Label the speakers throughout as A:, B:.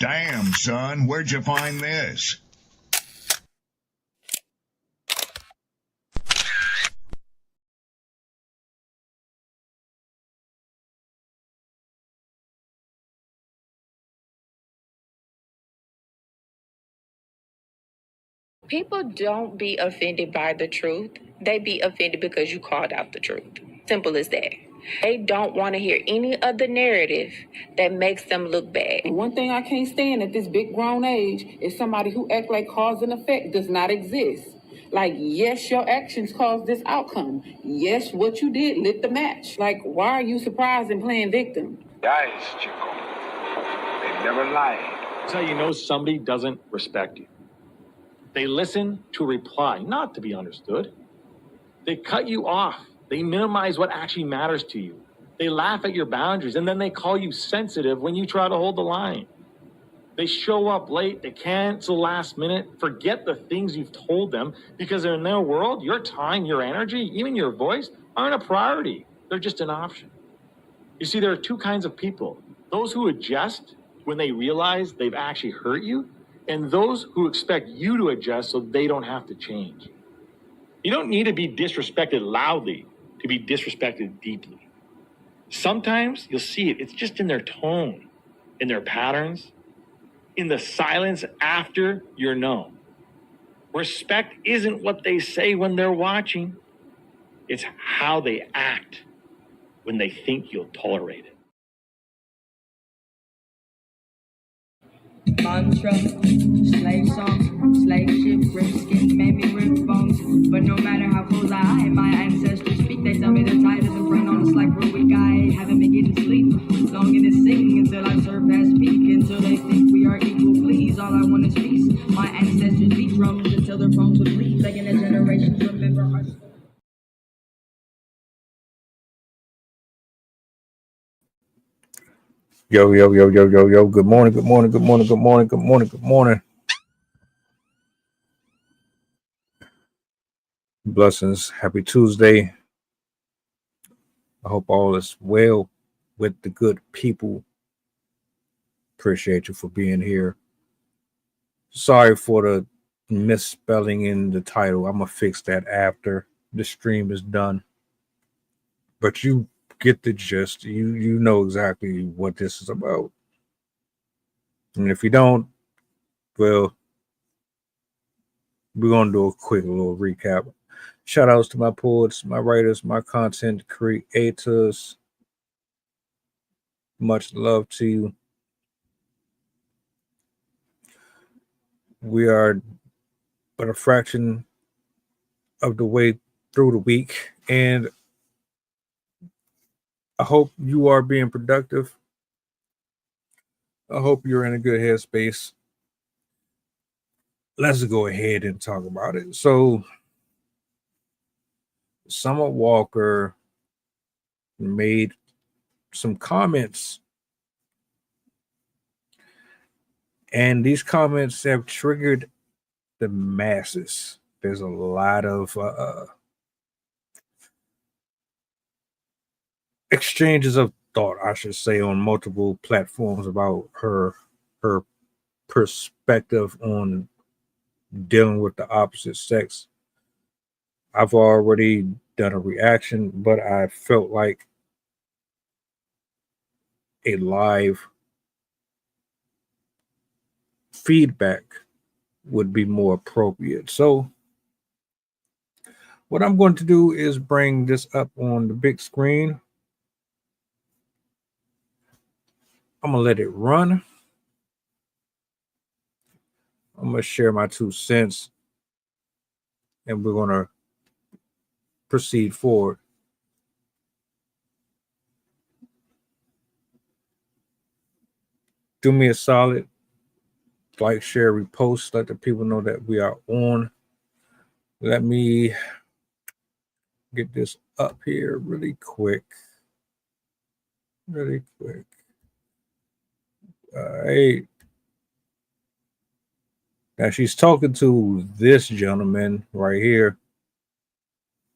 A: Damn, son, where'd you find this?
B: People don't be offended by the truth. They be offended because you called out the truth. Simple as that. They don't want to hear any other narrative that makes them look bad.
C: One thing I can't stand at this big grown age is somebody who act like cause and effect does not exist. Like, yes, your actions caused this outcome. Yes, what you did lit the match. Like, why are you surprised and playing victim?
D: Guys, Chico, they never lie.
E: That's how you know somebody doesn't respect you. They listen to reply, not to be understood. They cut you off. They minimize what actually matters to you. They laugh at your boundaries, and then they call you sensitive when you try to hold the line. They show up late. They cancel last minute, forget the things you've told them, because in their world, your time, your energy, even your voice aren't a priority. They're just an option. You see, there are two kinds of people. Those who adjust when they realize they've actually hurt you, and those who expect you to adjust so they don't have to change. You don't need to be disrespected loudly to be disrespected deeply. Sometimes you'll see it. It's just in their tone, in their patterns, in the silence after you're known. Respect isn't what they say when they're watching. It's how they act when they think you'll tolerate it.
F: Mantra, slave songs, slave ship, rip skin, made me rip bones. But no matter how close I hide, my ancestors speak. They tell me they're tired of the brain on us like we're weak. I haven't been getting sleep. Longing to sing until I surpass peak. Until they think we are equal, please. All I want is peace. My ancestors beat drums until their bones would bleed. Begging the generations remember our story.
G: Yo, yo, yo, yo, yo, yo. Good morning, good morning, good morning, good morning, good morning, good morning. Blessings. Happy Tuesday. I hope all is well with the good people. Appreciate you for being here. Sorry for the misspelling in the title. I'm going to fix that after the stream is done. But you get the gist. You know exactly what this is about. And if you don't, well, we're going to do a quick little recap. Shout outs to my poets, my writers, my content creators. Much love to you. We are but a fraction of the way through the week, and I hope you are being productive. I hope you're in a good headspace. Let's go ahead and talk about it. So, Summer Walker made some comments, and these comments have triggered the masses. There's a lot of exchanges of thought, I should say, on multiple platforms about her perspective on dealing with the opposite sex. I've already done a reaction, but I felt like a live feedback would be more appropriate. So what I'm going to do is bring this up on the big screen. I'm going to let it run. I'm going to share my 2 cents, and we're going to proceed forward. Do me a solid. Like, share, repost, let the people know that we are on. Let me get this up here really quick. All right. Now she's talking to this gentleman right here.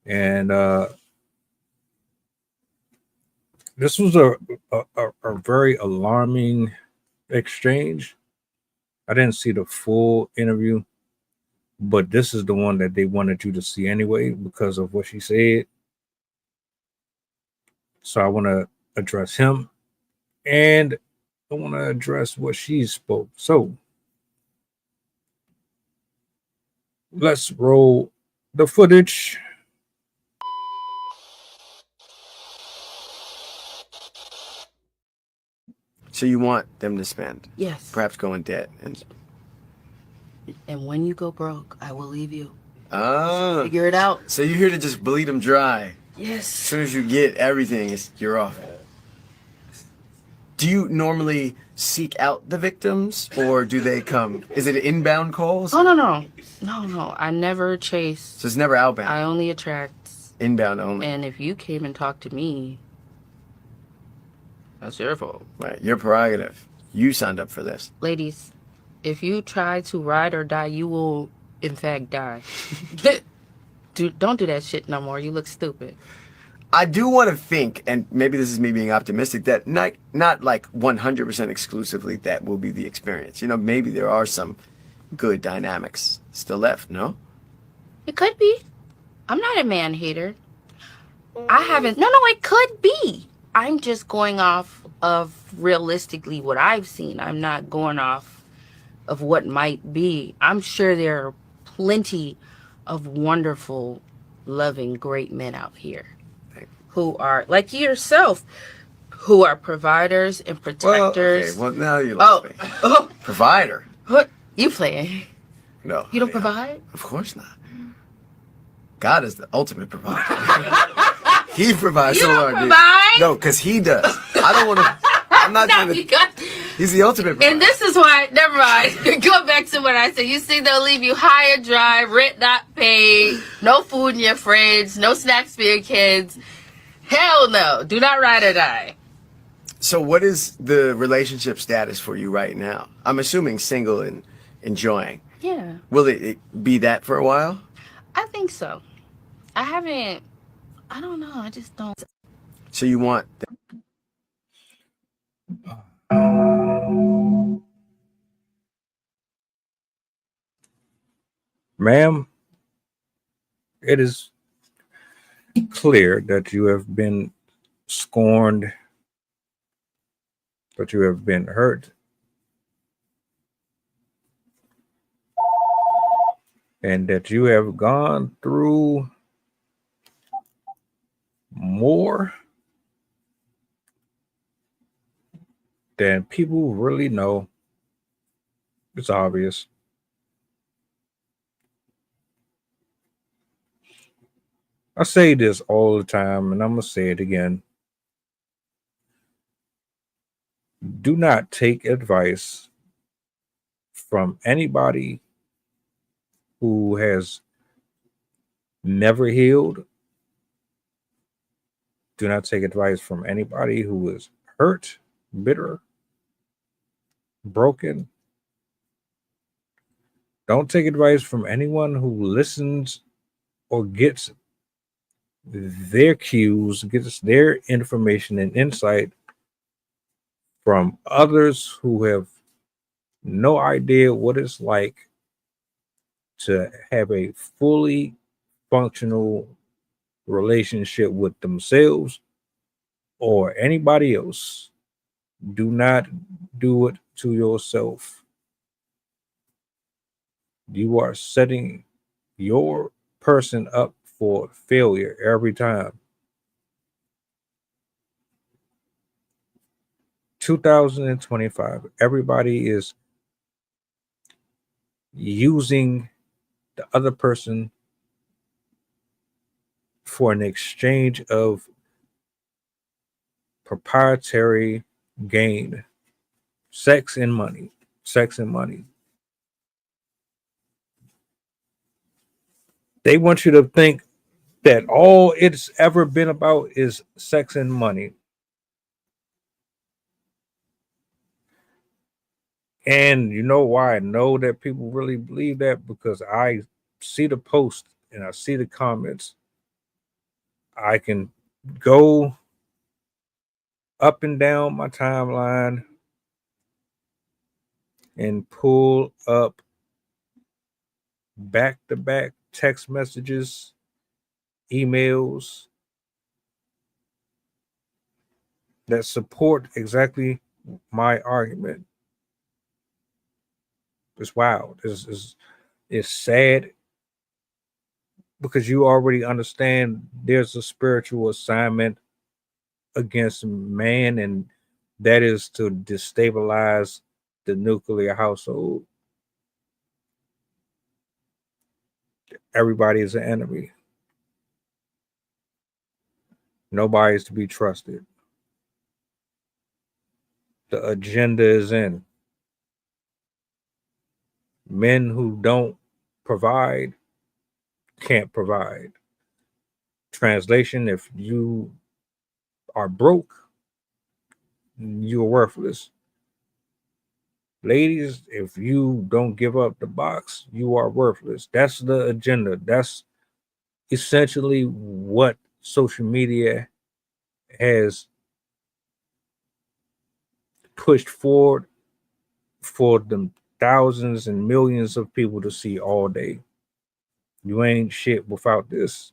G: And this was a very alarming exchange. I didn't see the full interview, but this is the one that they wanted you to see anyway because of what she said. So I want to address him and I want to address what she spoke. So let's roll the footage.
H: So you want them to spend,
I: Yes.
H: perhaps go in debt,
I: And when you go broke, I will leave you.
H: ah,
I: Figure it out.
H: so you're here to just bleed them dry. As
I: Yes.
H: soon as you get everything, you're off. Do you normally seek out the victims, or do they come? Is it inbound calls?
I: Oh, no. I never chase.
H: So it's never outbound.
I: I only attract.
H: Inbound only.
I: And if you came and talked to me, that's your fault.
H: Right, your prerogative. You signed up for this.
I: Ladies, if you try to ride or die, you will, in fact, die. Don't do that shit no more. You look stupid.
H: I do want to think, and maybe this is me being optimistic, that not like 100% exclusively that will be the experience. You know, maybe there are some good dynamics still left, no?
I: It could be. I'm not a man hater. I haven't. No, it could be. I'm just going off of realistically what I've seen. I'm not going off of what might be. I'm sure there are plenty of wonderful, loving, great men out here who are like yourself, who are providers and protectors.
H: Well, now you lost me.
I: Oh,
H: Provider?
I: what? You playing?
H: No.
I: You don't provide?
H: Of course not. God is the ultimate provider. He provides.
I: You
H: so
I: don't
H: hard, dude.
I: provide?
H: No, because he does. I don't want to. I'm not trying to. He's the ultimate provider.
I: And this is why, never mind. Go back to what I said. You see, they'll leave you high or dry, rent not paid, no food in your fridge, no snacks for your kids. Hell no. Do not ride or die.
H: So what is the relationship status for you right now? I'm assuming single and enjoying.
I: Yeah,
H: Will it be that for a while?
I: I think so. I don't know. I just don't.
H: So you want...
G: Ma'am, it is clear that you have been scorned, that you have been hurt, and that you have gone through more than people really know. It's obvious. I say this all the time, and I'm going to say it again. Do not take advice from anybody who has never healed. Do not take advice from anybody who is hurt, bitter, broken. Don't take advice from anyone who listens or gets their cues, gets their information and insight from others who have no idea what it's like to have a fully functional relationship with themselves or anybody else. Do not do it to yourself. You are setting your person up for failure every time. 2025, everybody is using the other person for an exchange of proprietary gain. Sex and money. They want you to think that all it's ever been about is sex and money. And you know why I know that people really believe that? Because I see the post and I see the comments. I can go up and down my timeline and pull up back-to-back text messages, emails that support exactly my argument. It's wild. It's sad because you already understand there's a spiritual assignment against man, and that is to destabilize the nuclear household. Everybody is an enemy. Nobody is to be trusted. The agenda is in. Men who don't provide can't provide. Translation: if you are broke, you're worthless. Ladies, if you don't give up the box, you are worthless. That's the agenda. That's essentially what social media has pushed forward for the thousands and millions of people to see all day. You ain't shit without this.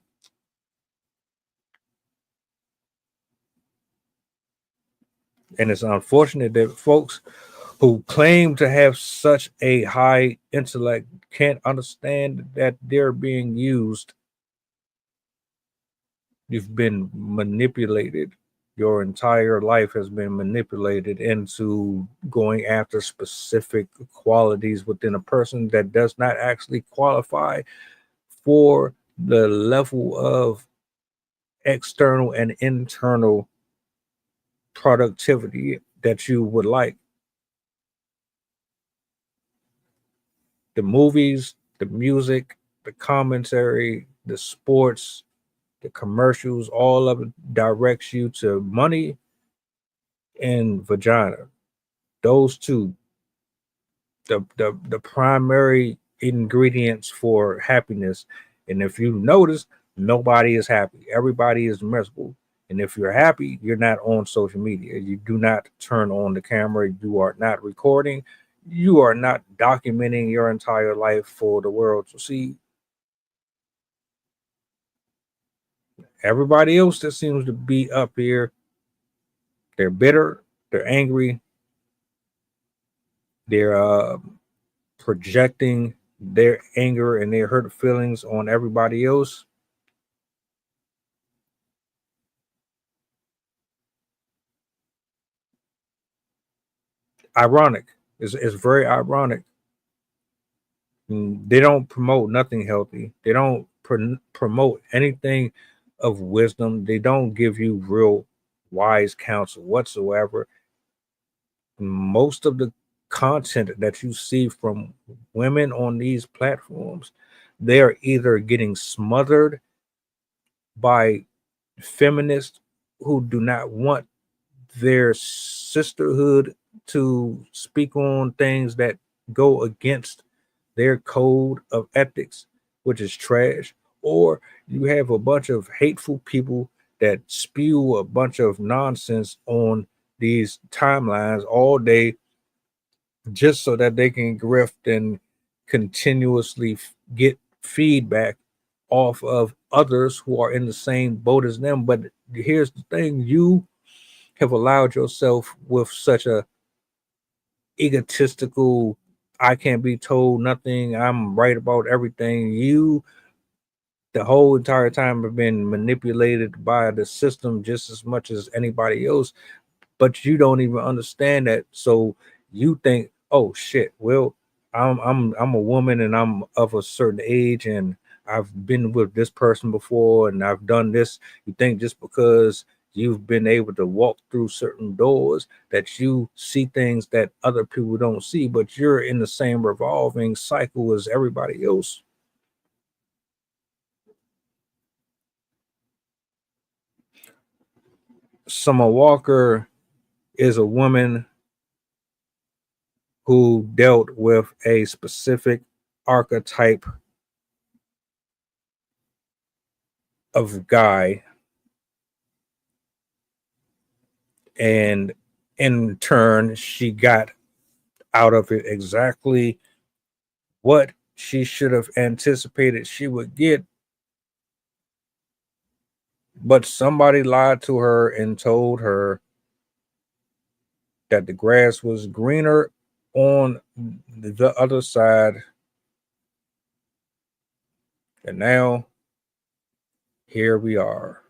G: And it's unfortunate that folks who claim to have such a high intellect can't understand that they're being used. You've been manipulated. Your entire life has been manipulated into going after specific qualities within a person that does not actually qualify for the level of external and internal productivity that you would like. The movies, the music, the commentary, the sports, the commercials, all of it directs you to money and vagina. Those two, the primary ingredients for happiness. And if you notice, nobody is happy. Everybody is miserable. And if you're happy, you're not on social media. You do not turn on the camera. You are not recording. You are not documenting your entire life for the world to see. Everybody else that seems to be up here, they're bitter, they're angry, they're projecting their anger and their hurt feelings on everybody else. Ironic. It's very ironic. They don't promote nothing healthy. They don't promote anything of wisdom. They don't give you real wise counsel whatsoever. Most of the content that you see from women on these platforms, they are either getting smothered by feminists who do not want their sisterhood to speak on things that go against their code of ethics, which is trash, or you have a bunch of hateful people that spew a bunch of nonsense on these timelines all day just so that they can grift and continuously get feedback off of others who are in the same boat as them. But here's the thing: you have allowed yourself with such a egotistical, I can't be told nothing, I'm right about everything. You the whole entire time have been manipulated by the system just as much as anybody else, but you don't even understand that. So you think, oh shit, well, I'm a woman and I'm of a certain age and I've been with this person before and I've done this. You think just because you've been able to walk through certain doors that you see things that other people don't see, but you're in the same revolving cycle as everybody else. Summer Walker is a woman who dealt with a specific archetype of guy, and in turn she got out of it exactly what she should have anticipated she would get. But somebody lied to her and told her that the grass was greener on the other side. And now, here we are.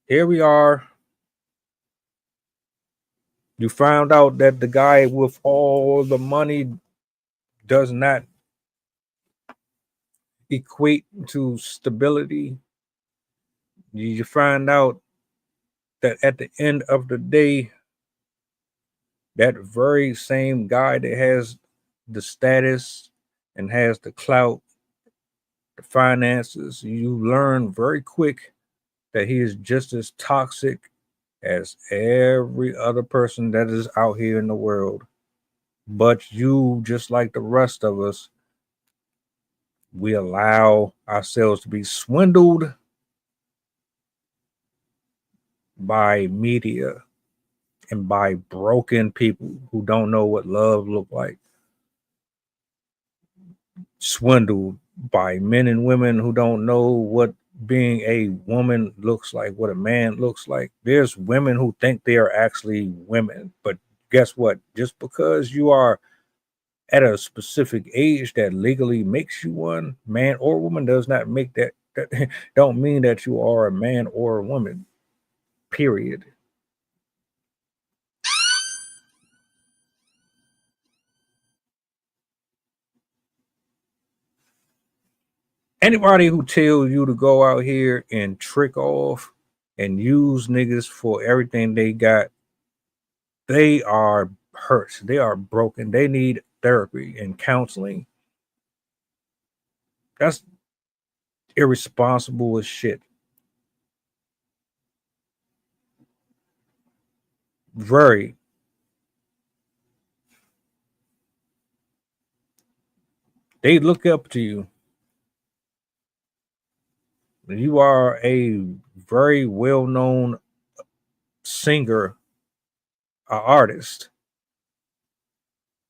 G: Here we are. You found out that the guy with all the money does not equate to stability. You find out that at the end of the day, that very same guy that has the status and has the clout, the finances, you learn very quick that he is just as toxic as every other person that is out here in the world. But you, just like the rest of us, we allow ourselves to be swindled by media and by broken people who don't know what love look like. Swindled by men and women who don't know what being a woman looks like, what a man looks like. There's women who think they are actually women, but guess what? Just because you are at a specific age that legally makes you one, man or woman, does not make that don't mean that you are a man or a woman. Period. Anybody who tells you to go out here and trick off and use niggas for everything they got, they are hurt. They are broken. They need therapy and counseling. That's irresponsible as shit. Very. They look up to you. You are a very well-known singer, artist.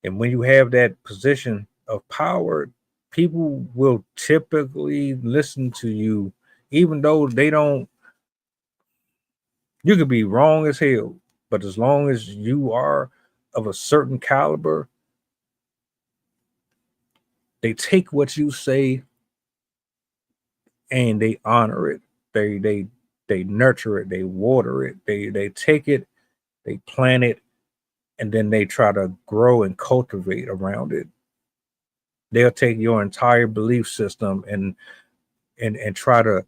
G: And when you have that position of power, people will typically listen to you, even though they don't. You could be wrong as hell, but as long as you are of a certain caliber, they take what you say and they honor it. They nurture it, they water it, they take it, they plant it, and then they try to grow and cultivate around it. They'll take your entire belief system and try to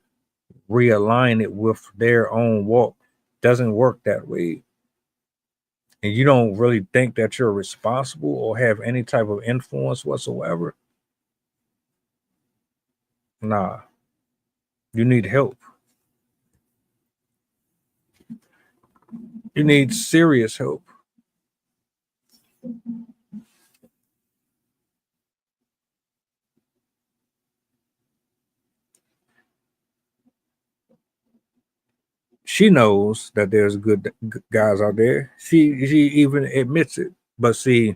G: realign it with their own walk. Doesn't work that way. And you don't really think that you're responsible or have any type of influence whatsoever. Nah, you need help. You need serious help. She knows that there's good guys out there. She even admits it. But see,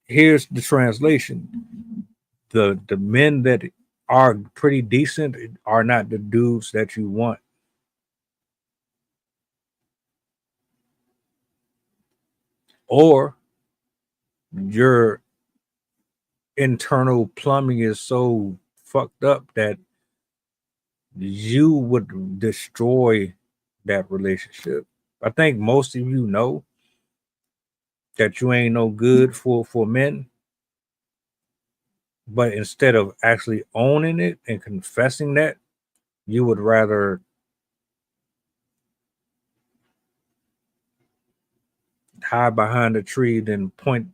G: here's the translation. The men that are pretty decent are not the dudes that you want. Or your internal plumbing is so fucked up that you would destroy that relationship. I think most of you know that you ain't no good for men, but instead of actually owning it and confessing that, you would rather hide behind a tree than point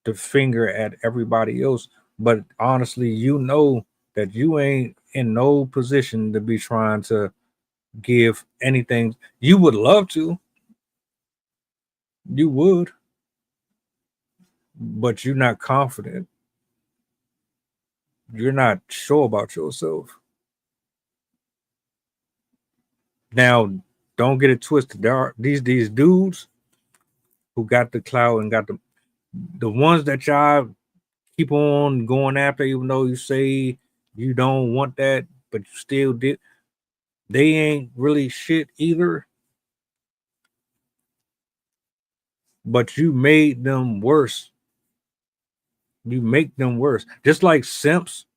G: the finger at everybody else. But honestly, you know that you ain't in no position to be trying to give anything. You would love to, you would, but you're not confident. You're not sure about yourself. Now, don't get it twisted. There are these dudes who got the clout and got the ones that y'all keep on going after, even though you say you don't want that, but you still did. They ain't really shit either. But you made them worse. You make them worse. Just like simps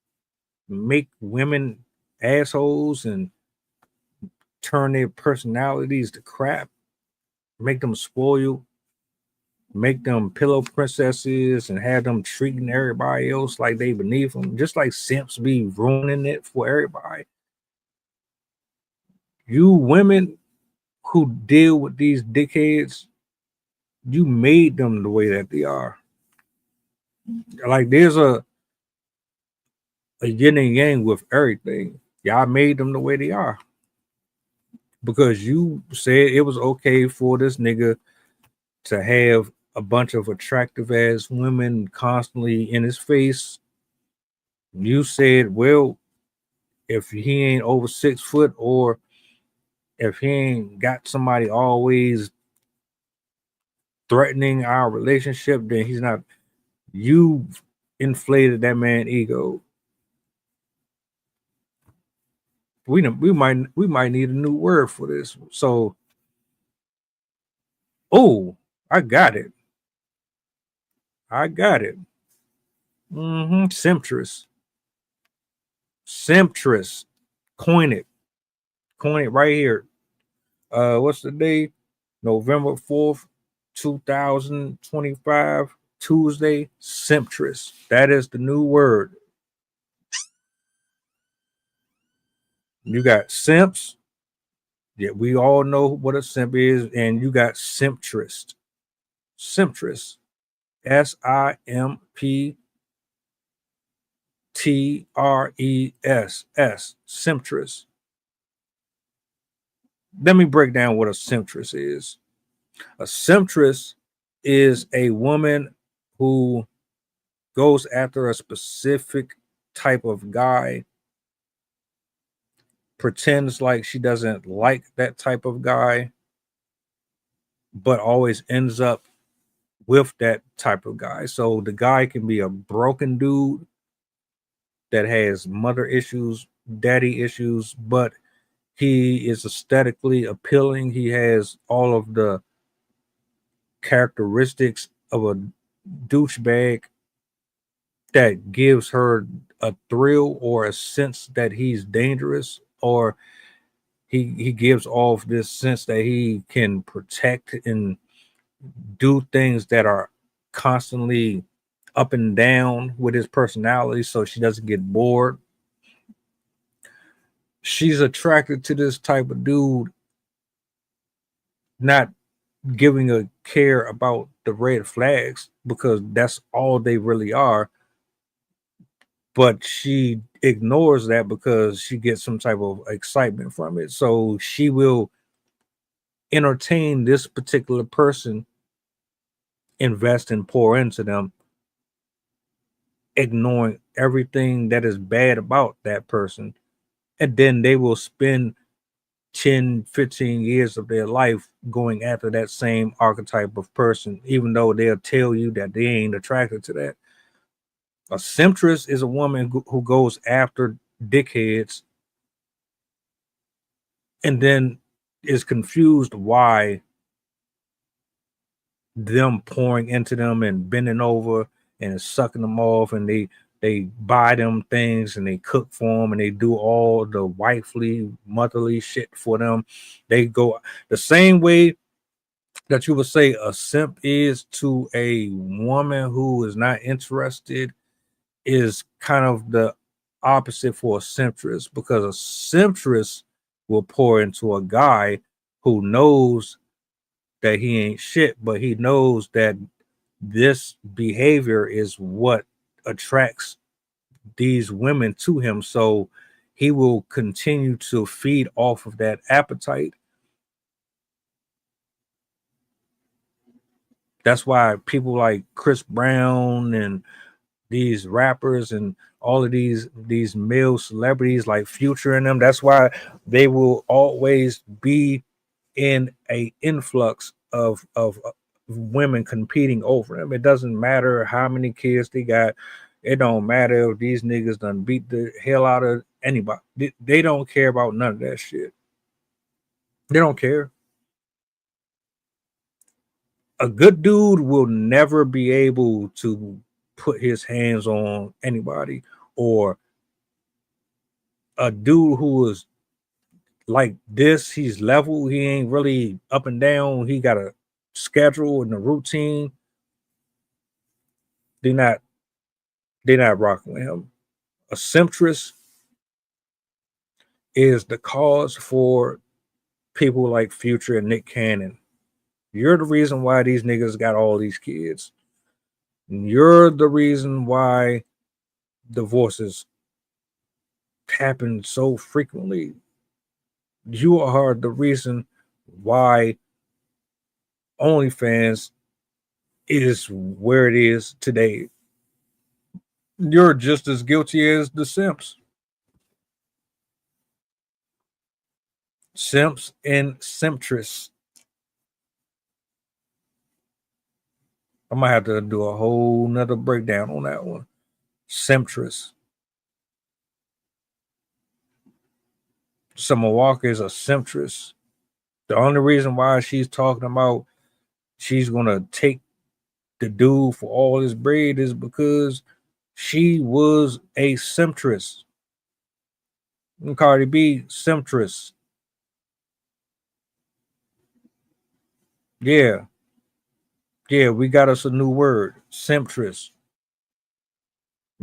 G: make women assholes and turn their personalities to crap, make them spoiled, make them pillow princesses and have them treating everybody else like they beneath them. Just like simps be ruining it for everybody. You women who deal with these dickheads, you made them the way that they are. Like there's a yin and yang with everything. Y'all made them the way they are. Because you said it was okay for this nigga to have a bunch of attractive ass women constantly in his face. You said, well, if he ain't over 6 foot or if he ain't got somebody always threatening our relationship, then he's not. You inflated that man's ego. We might need a new word for this. So, oh, I got it. Simptress. Coin it right here. What's the day? November 4th, 2025, Tuesday. Simptress. That is the new word. You got simps. Yeah, we all know what a simp is, and you got simptress. Simptress. SIMPTRESS. Simptress. Let me break down what a simptress is. A simptress is a woman who goes after a specific type of guy, pretends like she doesn't like that type of guy, but always ends up with that type of guy. So the guy can be a broken dude that has mother issues, daddy issues, but he is aesthetically appealing. He has all of the characteristics of a douchebag that gives her a thrill or a sense that he's dangerous, or he gives off this sense that he can protect and do things that are constantly up and down with his personality so she doesn't get bored. She's attracted to this type of dude, not giving a care about the red flags because that's all they really are. But she ignores that because she gets some type of excitement from it. So she will entertain this particular person, invest and pour into them, ignoring everything that is bad about that person. And then they will spend 10, 15 years of their life going after that same archetype of person, even though they'll tell you that they ain't attracted to that. A simptress is a woman who goes after dickheads and then is confused why them pouring into them and bending over and sucking them off, and they buy them things and they cook for them and they do all the wifely, motherly shit for them. They go the same way that you would say a simp is to a woman who is not interested, is kind of the opposite for a simptress, because a simptress will pour into a guy who knows that he ain't shit, but he knows that this behavior is what attracts these women to him. So he will continue to feed off of that appetite. That's why people like Chris Brown and these rappers and all of these male celebrities like Future and them, that's why they will always be in a influx of women competing over them. It doesn't matter how many kids they got. It don't matter if these niggas done beat the hell out of anybody. They don't care about none of that shit. They don't care. A good dude will never be able to put his hands on anybody, or a dude who is like this, he's level, he ain't really up and down, he got a schedule and a routine. They're not rocking with him. A centrist is the cause for people like Future and Nick Cannon. You're the reason why these niggas got all these kids. You're the reason why divorces happen so frequently. You are the reason why OnlyFans is where it is today. You're just as guilty as the simps. Simps and simptrists. I might have to do a whole nother breakdown on that one. Simptress. Summer Walker is a simptress. The only reason why she's talking about she's gonna take the dude for all his bread is because she was a simptress. And Cardi B, simptress. Yeah. Yeah, we got us a new word, simptress.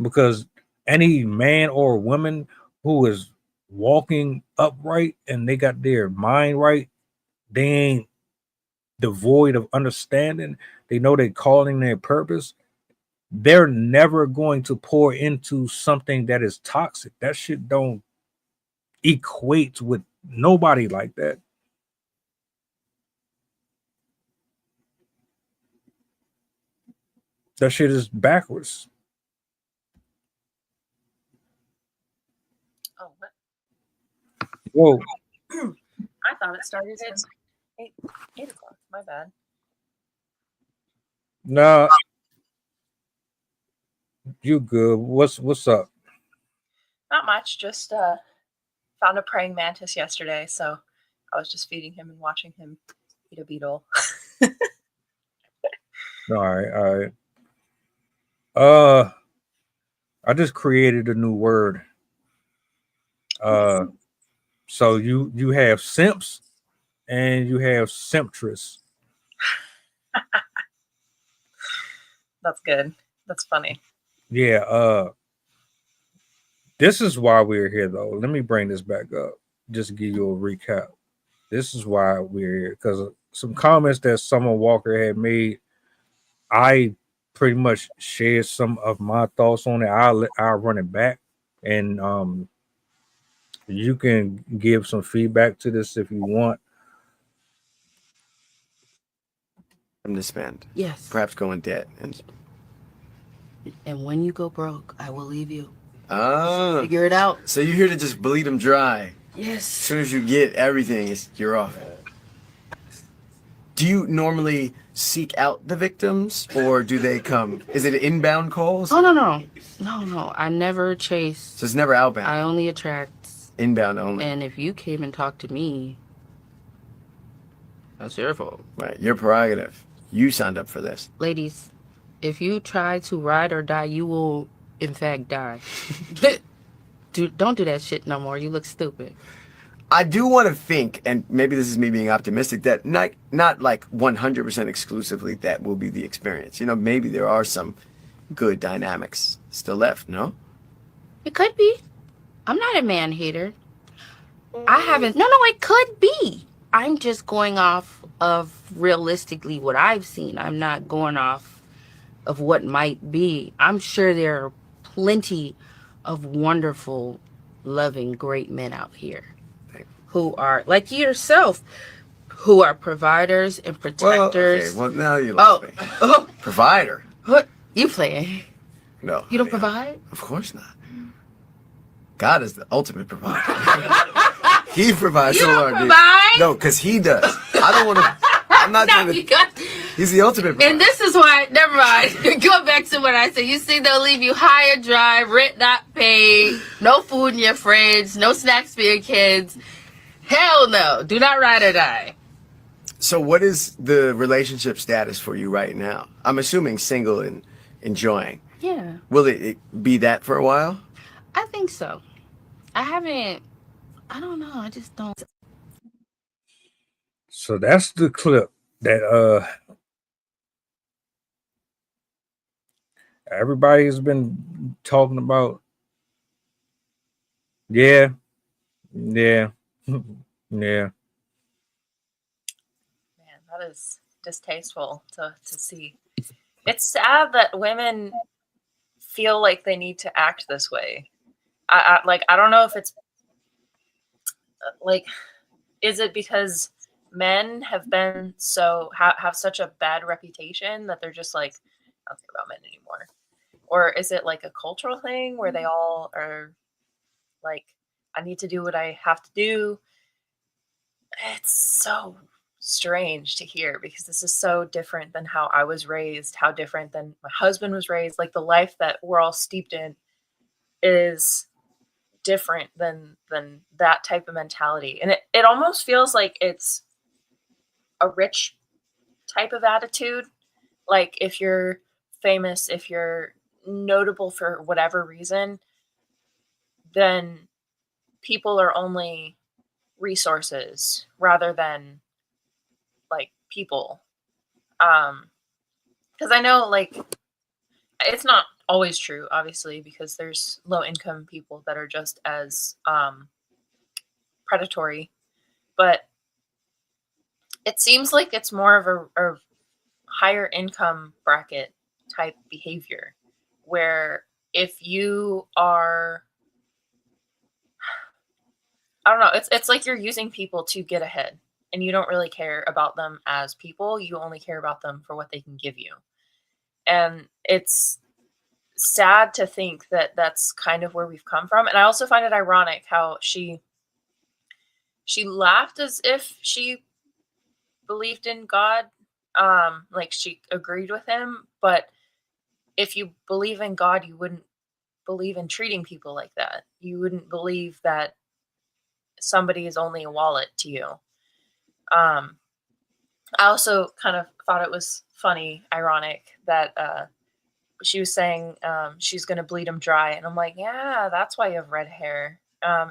G: Because any man or woman who is walking upright and they got their mind right, they ain't devoid of understanding. They know they're calling their purpose. They're never going to pour into something that is toxic. That shit don't equate with nobody like that. That shit is backwards.
J: Oh, what?
G: Whoa.
J: I thought it started at 8 o'clock. My bad.
G: Nah, you good. What's up?
J: Not much. Just found a praying mantis yesterday, so I was just feeding him and watching him eat a beetle.
G: All right. I just created a new word. So you have simps and you have simptress.
J: That's good. That's funny.
G: Yeah. This is why we're here, though. Let me bring this back up. Just to give you a recap. This is why we're here, because some comments that Summer Walker had made, I pretty much shared some of my thoughts on it. I'll run it back, and you can give some feedback to this if you want.
H: I'm disband.
I: Yes.
H: Perhaps go in debt.
I: And when you go broke, I will leave you.
H: Ah.
I: Figure it out.
H: So you're here to just bleed them dry.
I: Yes.
H: As soon as you get everything, you're off. Do you normally seek out the victims, or do they come? Is it inbound calls?
I: Oh, no. I never chase.
H: So it's never outbound.
I: I only attract.
H: Inbound only.
I: And if you came and talked to me, that's your fault.
H: Right, your prerogative. You signed up for this.
I: Ladies, if you try to ride or die, you will, in fact, die. Don't do that shit no more. You look stupid.
H: I do want to think, and maybe this is me being optimistic, that not like 100% exclusively that will be the experience. You know, maybe there are some good dynamics still left, no?
I: It could be. I'm not a man hater. I haven't. No, it could be. I'm just going off of realistically what I've seen. I'm not going off of what might be. I'm sure there are plenty of wonderful, loving, great men out here who are like yourself, who are providers and protectors.
H: Well, now you lost me. Provider?
I: What? You playing?
H: No.
I: You don't provide?
H: Of course not. God is the ultimate provider. He provides.
I: You don't provide?
H: No, because he does. I don't want to. I'm not doing it. He's the ultimate provider.
I: And this is why, never mind. Go back to what I said. You see, they'll leave you high and dry, rent not paid, no food in your fridge, no snacks for your kids. Hell no. Do not ride or die.
H: So what is the relationship status for you right now? I'm assuming single and enjoying.
I: Yeah.
H: Will it be that for a while?
I: I think so. I don't know. I just don't.
G: So that's the clip that everybody's been talking about. Yeah. Yeah. Yeah.
J: Man, that is distasteful to see. It's sad that women feel like they need to act this way. I don't know if it's like, is it because men have been have such a bad reputation that they're just like, I don't care about men anymore? Or is it like a cultural thing where they all are like, I need to do what I have to do? It's so strange to hear because this is so different than how I was raised, how different than my husband was raised. Like the life that we're all steeped in is different than that type of mentality. And it almost feels like it's a rich type of attitude. Like if you're famous, if you're notable for whatever reason, then people are only resources rather than like people. Because I know like it's not always true, obviously, because there's low income people that are just as predatory, but it seems like it's more of a higher income bracket type behavior where if you are, I don't know, it's like you're using people to get ahead and you don't really care about them as people. You only care about them for what they can give you. And it's sad to think that that's kind of where we've come from. And I also find it ironic how she laughed as if she believed in God, like she agreed with him. But if you believe in God, you wouldn't believe in treating people like that. You wouldn't believe that somebody is only a wallet to you. I also kind of thought it was funny, ironic that she was saying she's going to bleed him dry. And I'm like, yeah, that's why you have red hair.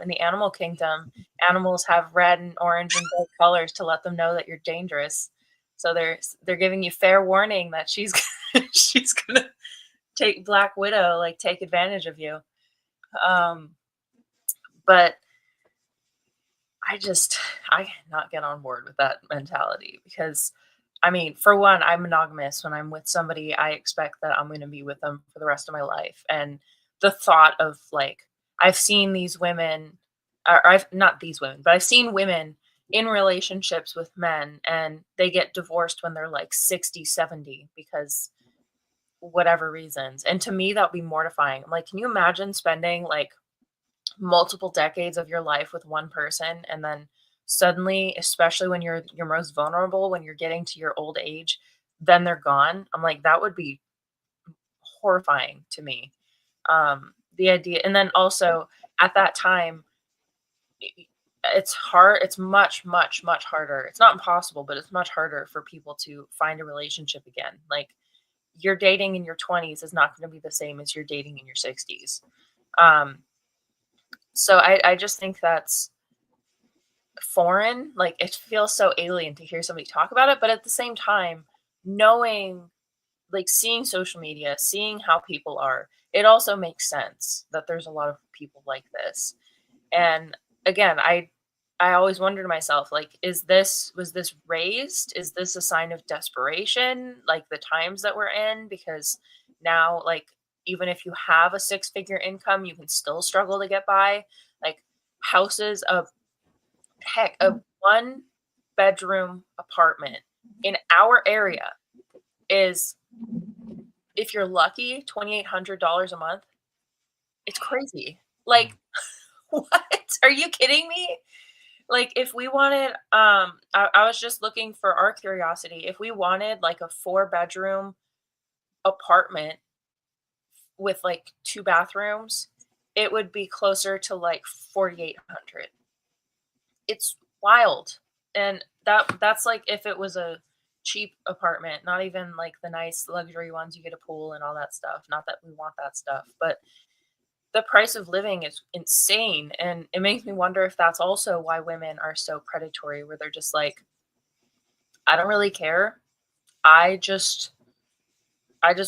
J: In the animal kingdom, animals have red and orange and gold colors to let them know that you're dangerous. So they're giving you fair warning that she's she's going to take Black Widow, like take advantage of you. But I cannot get on board with that mentality because, I mean, for one, I'm monogamous. When I'm with somebody, I expect that I'm going to be with them for the rest of my life. And the thought of like, I've seen these women, or not these women, but I've seen women in relationships with men and they get divorced when they're like 60, 70 because whatever reasons. And to me, that would be mortifying. I'm like, can you imagine spending like multiple decades of your life with one person and then suddenly, especially when you're most vulnerable, when you're getting to your old age, then they're gone? I'm like, that would be horrifying to me. The idea, and then also at that time, it's hard. It's much, much, much harder. It's not impossible, but it's much harder for people to find a relationship again. Like your dating in your 20s is not going to be the same as your dating in your 60s. So I just think that's foreign. Like it feels so alien to hear somebody talk about it, but at the same time, knowing, like seeing social media, seeing how people are, it also makes sense that there's a lot of people like this. And again, I always wonder to myself, like, was this raised? Is this a sign of desperation? Like the times that we're in, because now, like, even if you have a 6-figure income, you can still struggle to get by. Like houses of a 1-bedroom apartment in our area is, if you're lucky, $2,800 a month. It's crazy. Like, what? Are you kidding me? Like, if we wanted, I was just looking for our curiosity. If we wanted like a 4-bedroom apartment with like 2 bathrooms, it would be closer to like 4,800. It's wild. And that's like if it was a cheap apartment, not even like the nice luxury ones you get a pool and all that stuff. Not that we want that stuff, but the price of living is insane. And it makes me wonder if that's also why women are so predatory, where they're just like, I don't really care. I just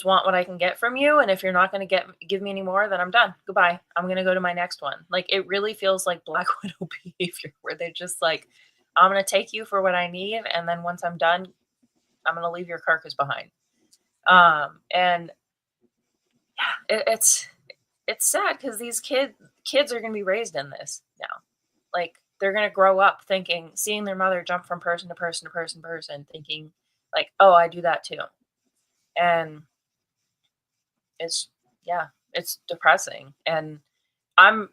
J: want what I can get from you, and if you're not going to give me any more, then I'm done. Goodbye. I'm going to go to my next one. Like, it really feels like Black Widow behavior, where they're just like, I'm going to take you for what I need, and then once I'm done, I'm going to leave your carcass behind. And yeah, it's sad because these kids are going to be raised in this now. Like, they're going to grow up seeing their mother jump from person to person to person to person, thinking like, oh, I do that too. And it's depressing. And I'm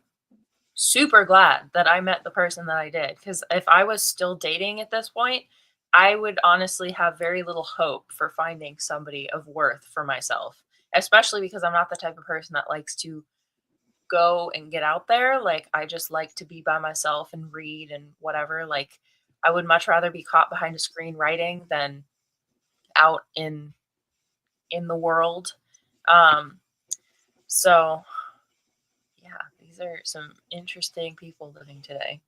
J: super glad that I met the person that I did, because if I was still dating at this point, I would honestly have very little hope for finding somebody of worth for myself, especially because I'm not the type of person that likes to go and get out there. Like, I just like to be by myself and read and whatever. Like, I would much rather be caught behind a screen writing than out in the world. So yeah, these are some interesting people living today.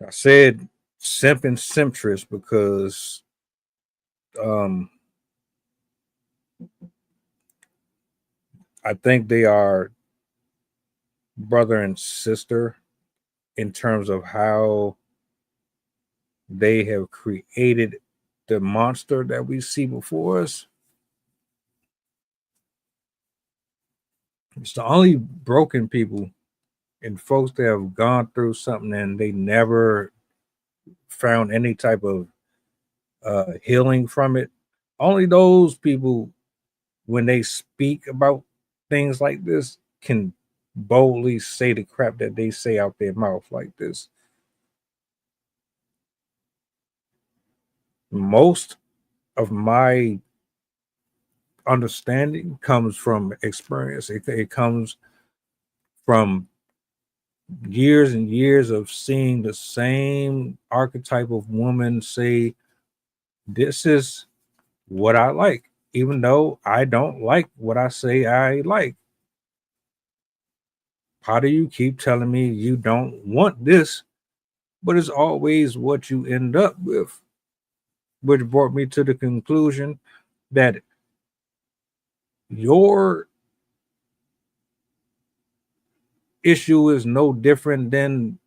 G: I said simp and simptress because I think they are brother and sister in terms of how they have created the monster that we see before us. It's the only broken people and folks that have gone through something and they never found any type of healing from it. Only those people, when they speak about things like this, can boldly say the crap that they say out their mouth like this. Most of my understanding comes from experience. It comes from years and years of seeing the same archetype of woman say, this is what I like, even though I don't like what I say I like. How do you keep telling me you don't want this, but it's always what you end up with? Which brought me to the conclusion that your issue is no different than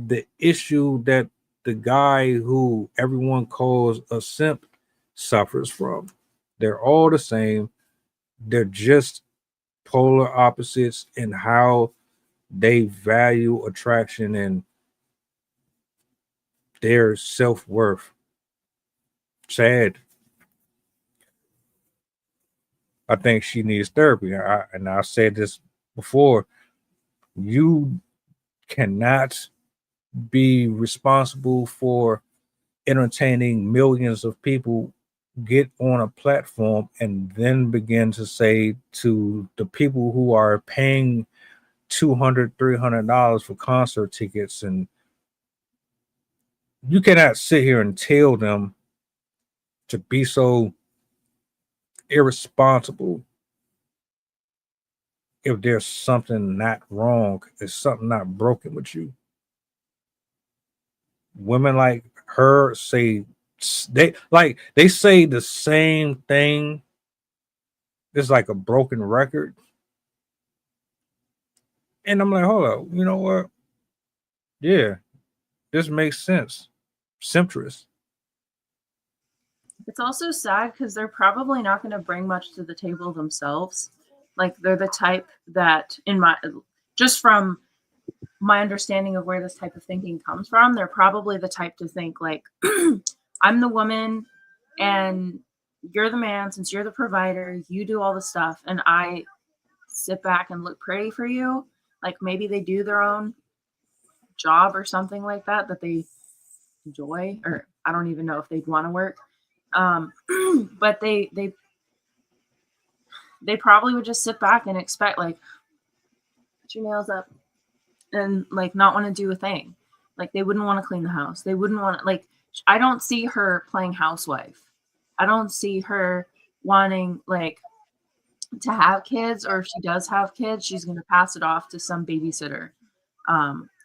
G: the issue that the guy who everyone calls a simp suffers from. They're all the same. They're just polar opposites in how they value attraction and their self-worth. Sad. I think she needs therapy. And I said this before. You cannot be responsible for entertaining millions of people, get on a platform, and then begin to say to the people who are paying $200, $300 for concert tickets, and you cannot sit here and tell them to be so irresponsible if there's something not wrong, if something not broken with you. Women like her say they say the same thing. It's like a broken record. And I'm like, hold up, you know what? Yeah, this makes sense. Simptress.
J: It's also sad because they're probably not going to bring much to the table themselves. Like, they're the type that, just from my understanding of where this type of thinking comes from, they're probably the type to think like, I'm the woman and you're the man. Since you're the provider, you do all the stuff and I sit back and look pretty for you. Like, maybe they do their own job or something like that they enjoy, or I don't even know if they'd want to work. But they probably would just sit back and expect, like, put your nails up, and like not want to do a thing. Like they wouldn't want to clean the house. They wouldn't want to, like, I don't see her playing housewife. I don't see her wanting like to have kids, or if she does have kids, she's going to pass it off to some babysitter,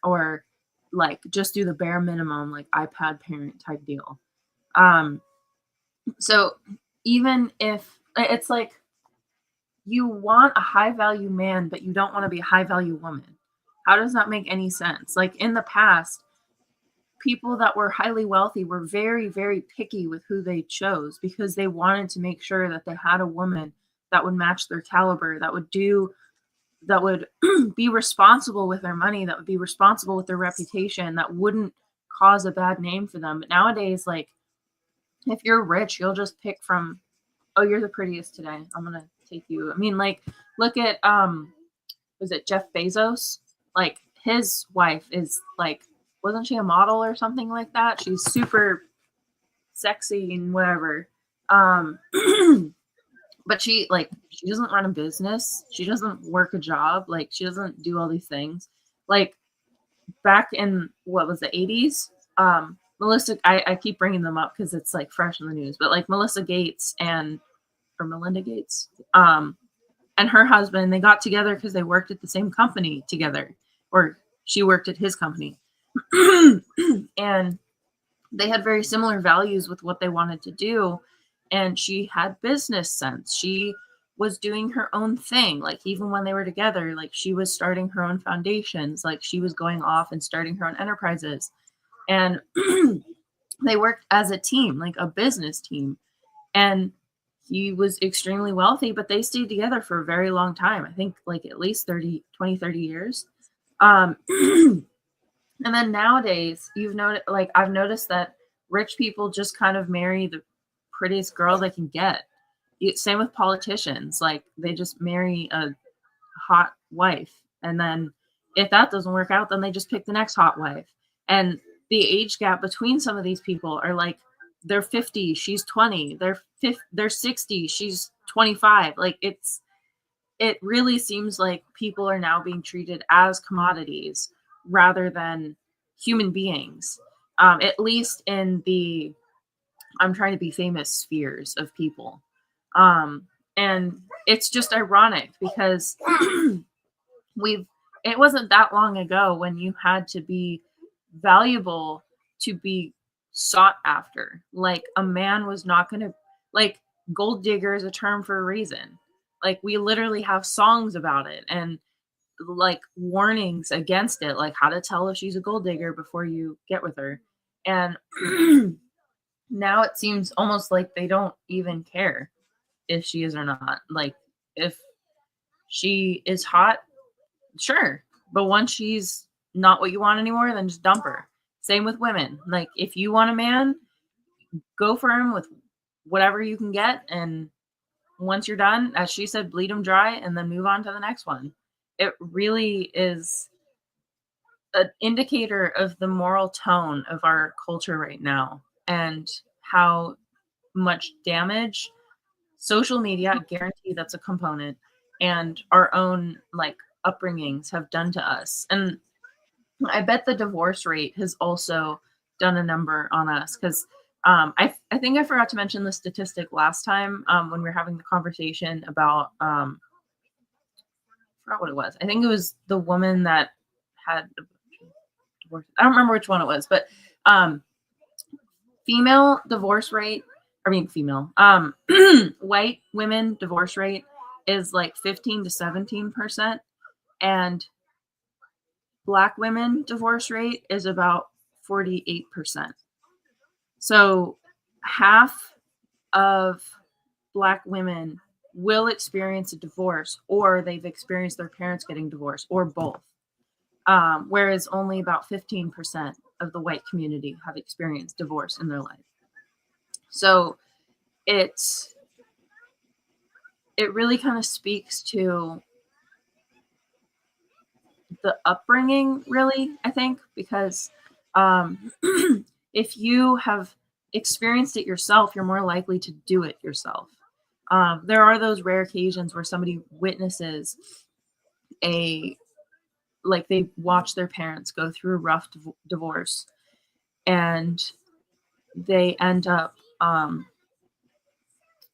J: or like just do the bare minimum, like iPad parent type deal. So even if it's like you want a high value man, but you don't want to be a high value woman, how does that make any sense? Like in the past, people that were highly wealthy were very, very picky with who they chose because they wanted to make sure that they had a woman that would match their caliber, that would be responsible with their money, that would be responsible with their reputation, that wouldn't cause a bad name for them. But nowadays, like, if you're rich, you'll just pick from, oh, you're the prettiest today, I'm gonna take you. I mean, like, look at was it Jeff Bezos? Like, his wife is like, wasn't she a model or something like that? She's super sexy and whatever. But she doesn't run a business. She doesn't work a job. Like, she doesn't do all these things. Like, back in, what was the 80s? Melissa, I keep bringing them up because it's like fresh in the news, but like Melinda Gates and her husband, they got together because they worked at the same company together, or she worked at his company. And they had very similar values with what they wanted to do. And she had business sense. She was doing her own thing. Like, even when they were together, like, she was starting her own foundations. Like, she was going off and starting her own enterprises. And they worked as a team, like a business team. And he was extremely wealthy, but they stayed together for a very long time. I think like at least 30 years. And then nowadays, I've noticed that rich people just kind of marry the prettiest girl they can get. Same with politicians. Like, they just marry a hot wife. And then if that doesn't work out, then they just pick the next hot wife. And the age gap between some of these people are like, they're 50, she's 20. They're 60, she's 25. Like, it really seems like people are now being treated as commodities rather than human beings, at least in the I'm trying to be famous spheres of people. And it's just ironic because it wasn't that long ago when you had to be valuable to be sought after. Like, a man was not going to, like, gold digger is a term for a reason. Like, we literally have songs about it and like warnings against it, like how to tell if she's a gold digger before you get with her. And now it seems almost like they don't even care if she is or not. Like, if she is hot, sure, but once she's not what you want anymore, then just dump her. Same with women. Like, if you want a man, go for him with whatever you can get, and once you're done, as she said, bleed him dry and then move on to the next one. It really is an indicator of the moral tone of our culture right now, and how much damage social media, I guarantee that's a component, and our own like upbringings have done to us. And I bet the divorce rate has also done a number on us, because I think I forgot to mention the statistic last time when we were having the conversation about I forgot what it was. I think it was the woman that had divorce. I don't remember which one it was, but female divorce rate, white women divorce rate is like 15 to 17%, and Black women divorce rate is about 48%. So half of Black women will experience a divorce, or they've experienced their parents getting divorced, or both. Whereas only about 15% of the white community have experienced divorce in their life. So it really kind of speaks to the upbringing, really, I think, because if you have experienced it yourself, you're more likely to do it yourself. There are those rare occasions where somebody witnesses like they watch their parents go through a rough divorce, and they end up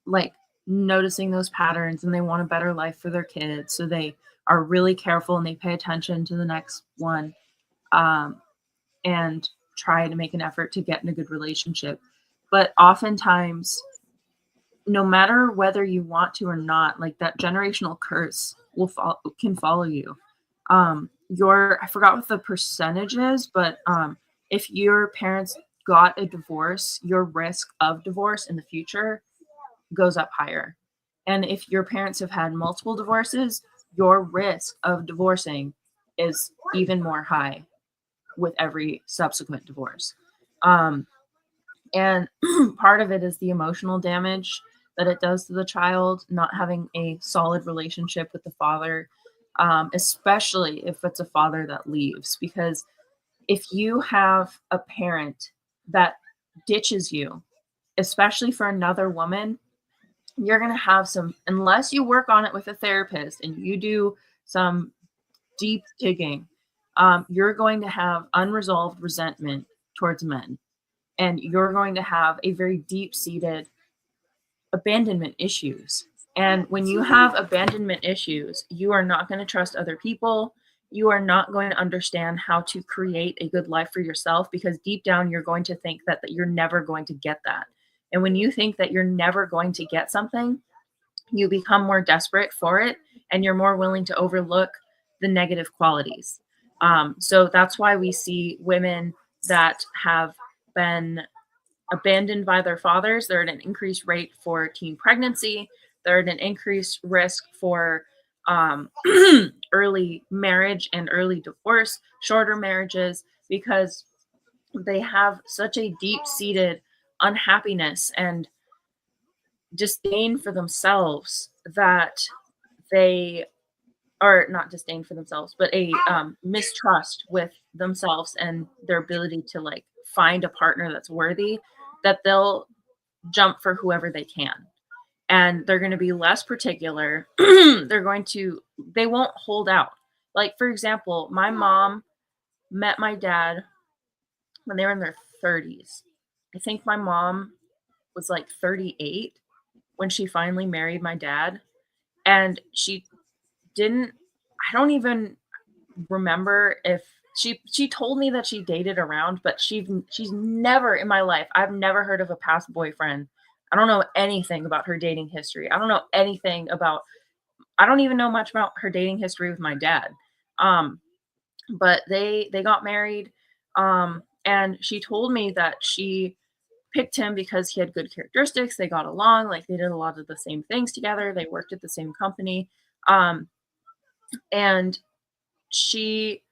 J: like noticing those patterns, and they want a better life for their kids, so they are really careful and they pay attention to the next one, and try to make an effort to get in a good relationship. But oftentimes, no matter whether you want to or not, like that generational curse can follow you. I forgot what the percentage is, but if your parents got a divorce, your risk of divorce in the future goes up higher. And if your parents have had multiple divorces, your risk of divorcing is even more high with every subsequent divorce. And part of it is the emotional damage that it does to the child, not having a solid relationship with the father, especially if it's a father that leaves. Because if you have a parent that ditches you, especially for another woman, you're going to have unless you work on it with a therapist and you do some deep digging, you're going to have unresolved resentment towards men. And you're going to have a very deep-seated abandonment issues. And when you have abandonment issues, you are not going to trust other people. You are not going to understand how to create a good life for yourself, because deep down you're going to think that you're never going to get that. And when you think that you're never going to get something, you become more desperate for it, and you're more willing to overlook the negative qualities. So that's why we see women that have been abandoned by their fathers. They're at an increased rate for teen pregnancy. They're at an increased risk for early marriage and early divorce, shorter marriages, because they have such a deep-seated unhappiness and disdain for themselves that they are not disdain for themselves, but a mistrust with themselves and their ability to like find a partner that's worthy, that they'll jump for whoever they can. And they're going to be less particular. They won't hold out. Like, for example, my mom met my dad when they were in their 30s. I think my mom was like 38 when she finally married my dad. And I don't even remember if she told me that she dated around, but she's never in my life, I've never heard of a past boyfriend. I don't know anything about her dating history. I don't even know much about her dating history with my dad. But they got married, and she told me that she picked him because he had good characteristics. They got along, like they did a lot of the same things together. They worked at the same company. And she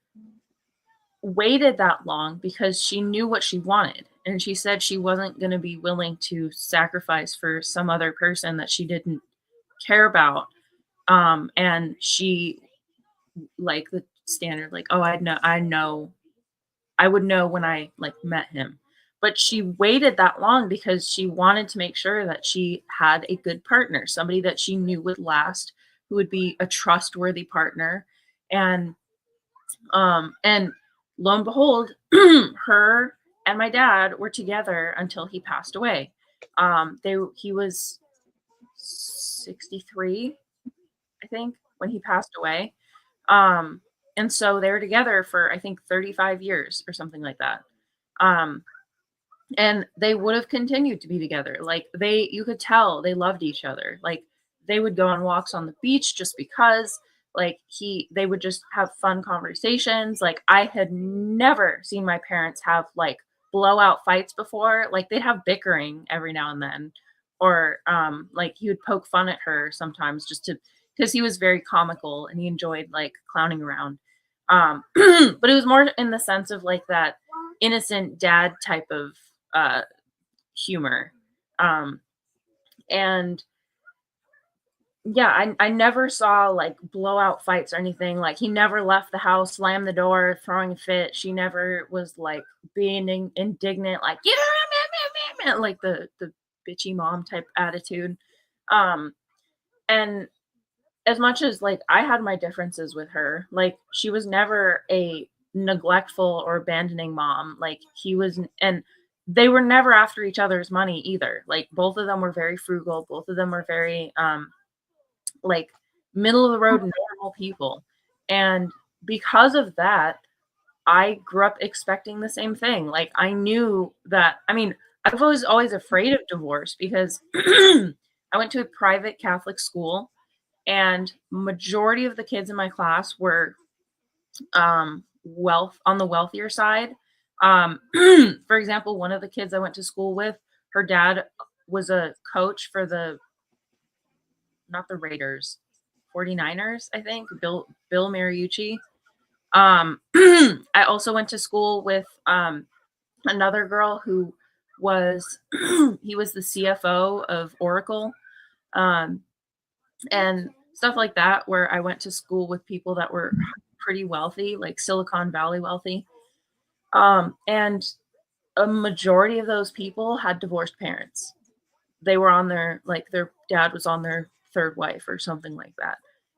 J: waited that long because she knew what she wanted. And she said she wasn't going to be willing to sacrifice for some other person that she didn't care about. And she, like the standard, like, oh, I would know when I like met him. But she waited that long because she wanted to make sure that she had a good partner, somebody that she knew would last, who would be a trustworthy partner. And lo and behold, her and my dad were together until he passed away. He was 63, I think, when he passed away. And so they were together for, I think, 35 years or something like that. And they would have continued to be together. Like you could tell they loved each other. Like they would go on walks on the beach just because, like they would just have fun conversations. Like I had never seen my parents have like blowout fights before. Like they'd have bickering every now and then, or like he would poke fun at her sometimes because he was very comical and he enjoyed like clowning around. But it was more in the sense of like that innocent dad type of humor. And yeah, I never saw like blowout fights or anything. Like he never left the house, slammed the door, throwing a fit. She never was like being indignant, like like the bitchy mom type attitude. Um, and as much as like I had my differences with her, like she was never a neglectful or abandoning mom. Like he was, and they were never after each other's money either. Like both of them were very frugal. Both of them were very like middle of the road normal people. And because of that, I grew up expecting the same thing. Like I knew that, I mean, I was always afraid of divorce because I went to a private Catholic school and majority of the kids in my class were wealth on the wealthier side. For example, one of the kids I went to school with, her dad was a coach for the not the Raiders, 49ers, I think, Bill Mariucci. I also went to school with another girl who was he was the CFO of Oracle. And stuff like that, where I went to school with people that were pretty wealthy, like Silicon Valley wealthy. And a majority of those people had divorced parents. They were on their dad was on their third wife or something like that.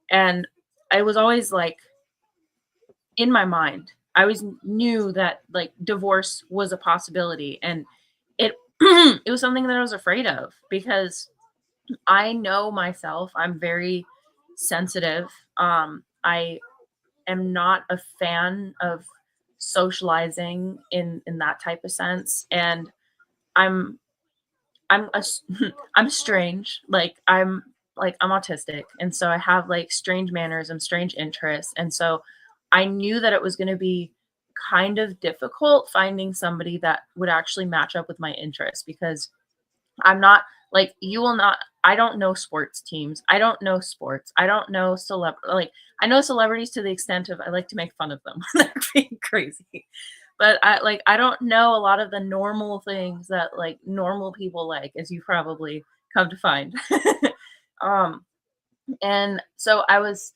J: And I was always like in my mind, I always knew that like divorce was a possibility. And it it was something that I was afraid of because I know myself. I'm very sensitive. I am not a fan of socializing in that type of sense, and I'm I'm a, I'm strange. I'm autistic, and so I have like strange manners and strange interests, and so I knew that it was going to be kind of difficult finding somebody that would actually match up with my interests because I'm not like you will not. I don't know sports teams. I don't know sports. I don't know I know celebrities to the extent of I like to make fun of them. They're being crazy. But I don't know a lot of the normal things that like normal people like, as you probably come to find. um and so I was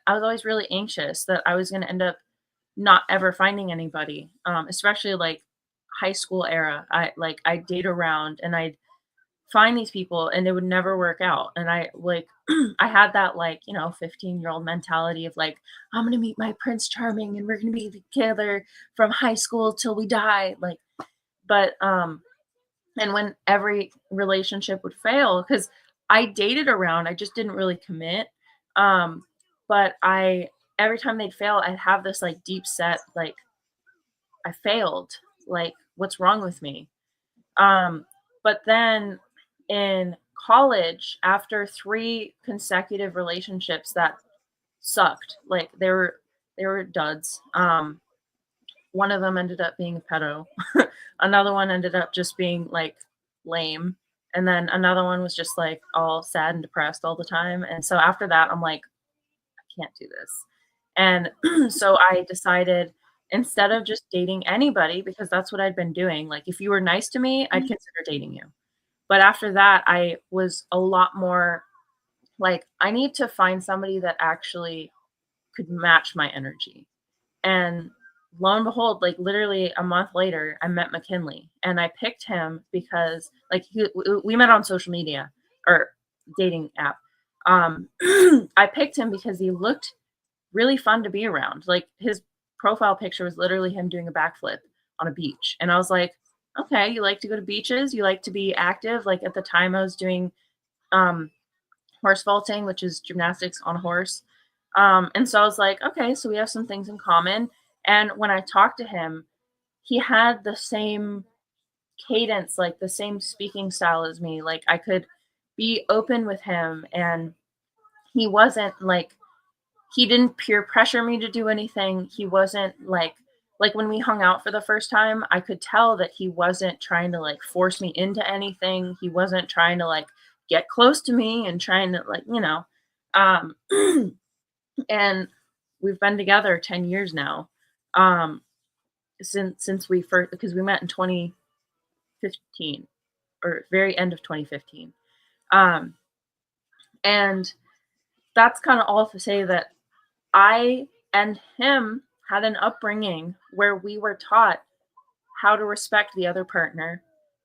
J: always really anxious that I was going to end up not ever finding anybody. Especially like high school era. I date around and I find these people and it would never work out. And I like I had that like, 15-year-old mentality of like, I'm gonna meet my Prince Charming and we're gonna be together from high school till we die. Like, but and when every relationship would fail, because I dated around, I just didn't really commit. Um, but I every time they'd fail, I'd have this like deep set, like, I failed. Like, what's wrong with me? But then in college, after 3 consecutive relationships that sucked, like they were duds. One of them ended up being a pedo. Another one ended up just being like lame. And then another one was just like all sad and depressed all the time. And so after that, I'm like, I can't do this. And so I decided instead of just dating anybody, because that's what I'd been doing, like if you were nice to me, I'd consider dating you. But after that, I was a lot more like, I need to find somebody that actually could match my energy. And lo and behold, like literally a month later, I met McKinley and I picked him because like we met on social media or dating app. I picked him because he looked really fun to be around. Like his profile picture was literally him doing a backflip on a beach. And I was like, okay, you like to go to beaches, you like to be active. Like at the time I was doing um horse vaulting, which is gymnastics on a horse. And so I was like, okay, so we have some things in common. And when I talked to him, he had the same cadence, like the same speaking style as me. Like I could be open with him and he wasn't like he didn't peer pressure me to do anything. He wasn't like when we hung out for the first time, I could tell that he wasn't trying to like force me into anything. He wasn't trying to like get close to me and trying to like, um and we've been together 10 years now. Um since we first because we met in 2015 or very end of 2015. Um and that's kind of all to say that I and him had an upbringing where we were taught how to respect the other partner,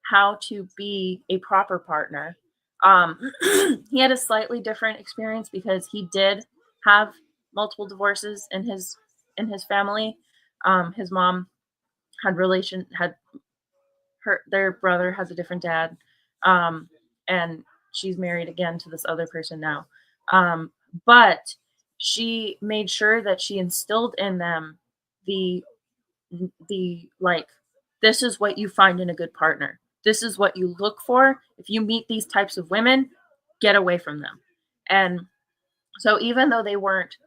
J: how to be a proper partner. He had a slightly different experience because he did have multiple divorces in his family. His mom had their brother has a different dad, and she's married again to this other person now. But she made sure that she instilled in them the like, this is what you find in a good partner. This is what you look for. If you meet these types of women, get away from them. And so even though they weren't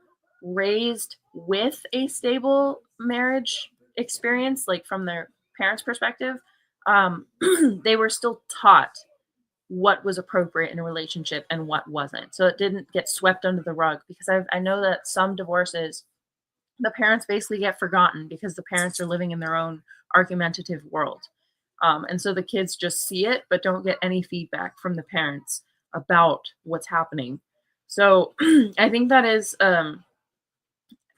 J: raised with a stable marriage experience, like from their parents' perspective, they were still taught what was appropriate in a relationship and what wasn't. So it didn't get swept under the rug, because I know that some divorces, the parents basically get forgotten because the parents are living in their own argumentative world. And so the kids just see it, but don't get any feedback from the parents about what's happening. So I think that is kind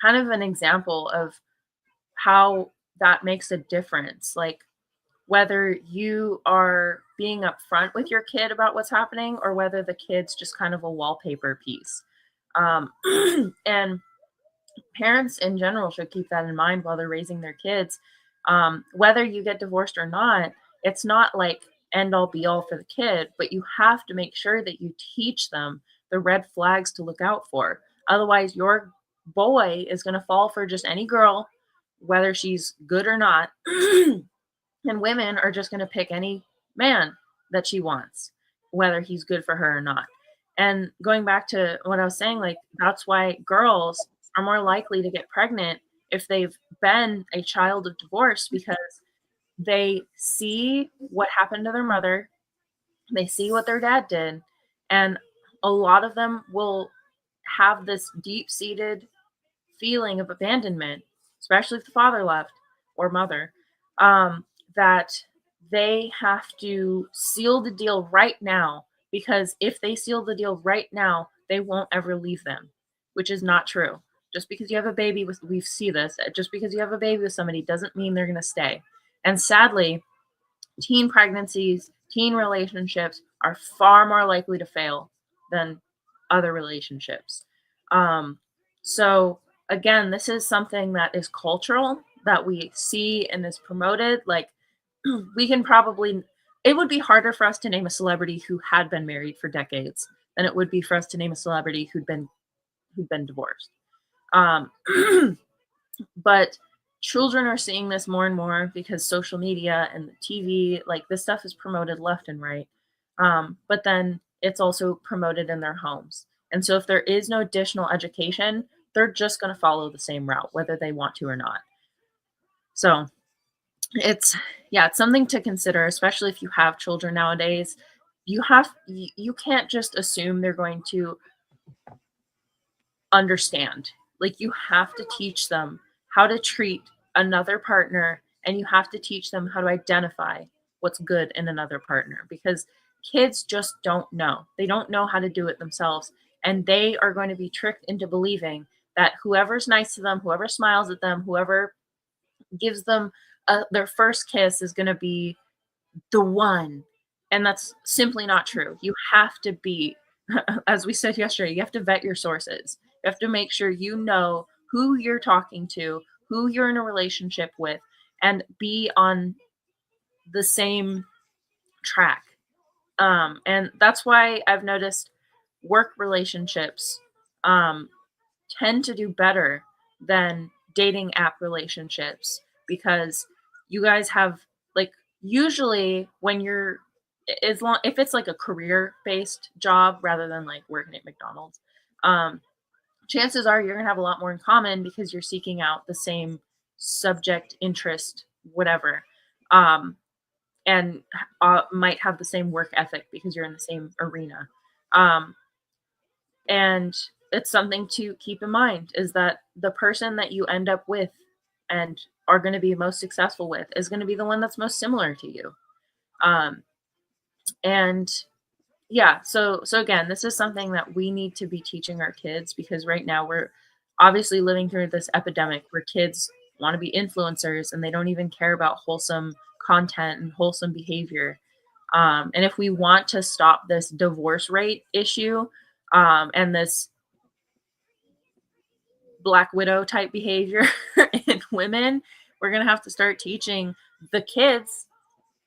J: of an example of how that makes a difference. Like, whether you are being upfront with your kid about what's happening, or whether the kid's just kind of a wallpaper piece. And parents in general should keep that in mind while they're raising their kids. Whether you get divorced or not, it's not like end all be all for the kid, but you have to make sure that you teach them the red flags to look out for. Otherwise, your boy is going to fall for just any girl, whether she's good or not. And women are just going to pick any man that she wants, whether he's good for her or not. And going back to what I was saying, like, that's why girls are more likely to get pregnant if they've been a child of divorce, because they see what happened to their mother, they see what their dad did, and a lot of them will have this deep-seated feeling of abandonment, especially if the father left or mother, that they have to seal the deal right now, because if they seal the deal right now, they won't ever leave them, which is not true. Just because you have a baby with, we see this, just because you have a baby with somebody doesn't mean they're going to stay. And sadly, teen pregnancies, teen relationships are far more likely to fail than other relationships. So again, this is something that is cultural, that we see and is promoted. Like, we can probably, it would be harder for us to name a celebrity who had been married for decades than it would be for us to name a celebrity who'd been divorced. But children are seeing this more and more because social media and the TV, like, this stuff is promoted left and right. But then it's also promoted in their homes. And so if there is no additional education, they're just going to follow the same route, whether they want to or not. So it's something to consider, especially if you have children nowadays. You can't just assume they're going to understand. Like, you have to teach them how to treat another partner, and you have to teach them how to identify what's good in another partner, because kids just don't know. They don't know how to do it themselves, and they are going to be tricked into believing that whoever's nice to them, whoever smiles at them, whoever gives them their first kiss is going to be the one. And that's simply not true. You have to be, as we said yesterday, you have to vet your sources. You have to make sure you know who you're talking to, who you're in a relationship with, and be on the same track. And that's why I've noticed work relationships tend to do better than dating app relationships, because you guys have, like, usually when you're, if it's like a career based job rather than like working at McDonald's, chances are you're gonna have a lot more in common because you're seeking out the same subject, interest, whatever, and might have the same work ethic because you're in the same arena. And it's something to keep in mind, is that the person that you end up with and are going to be most successful with is going to be the one that's most similar to you. And yeah, so again, this is something that we need to be teaching our kids, because right now we're obviously living through this epidemic where kids want to be influencers and they don't even care about wholesome content and wholesome behavior. And if we want to stop this divorce rate issue, and this Black Widow type behavior in women, we're going to have to start teaching the kids